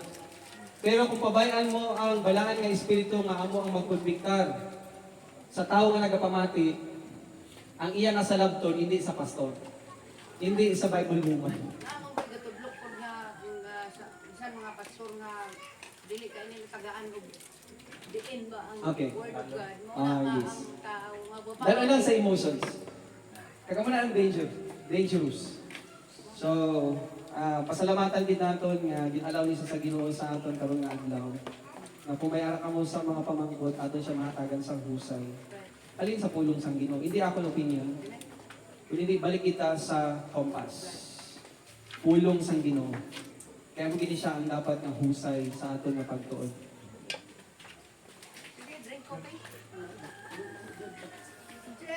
S3: Pero kung pabayaan mo ang balaan ng Espiritu nga amo ang mag-convictar sa tao nga nagapamati, ang iya nasa labton, hindi sa pastor. Hindi sa Bible woman.
S1: namang may gatudlok po nga sa mga pastor nga dili ka nila tagaan og diin ba ang
S3: Okay.
S1: word of God mo
S3: Ah,
S1: na
S3: yes.
S1: ang tao nga babae.
S3: Dahil lang sa emotions. Kaya mo na ang dangerous. So, pasalamatan din natin nga ginalaw niya sa Ginoo sa aton karon nga adlaw. Na kung may ara kamo sa mga pamangkot, aton siya mahatagan sa husay. Alin sa pulong sang Ginoo. Hindi ako ng opinion. Kundi balik kita sa kompas. Pulong sang Ginoo. Kaya mo gini siya ang dapat ng husay sa aton nga pagtuon.
S1: kopi. Sige.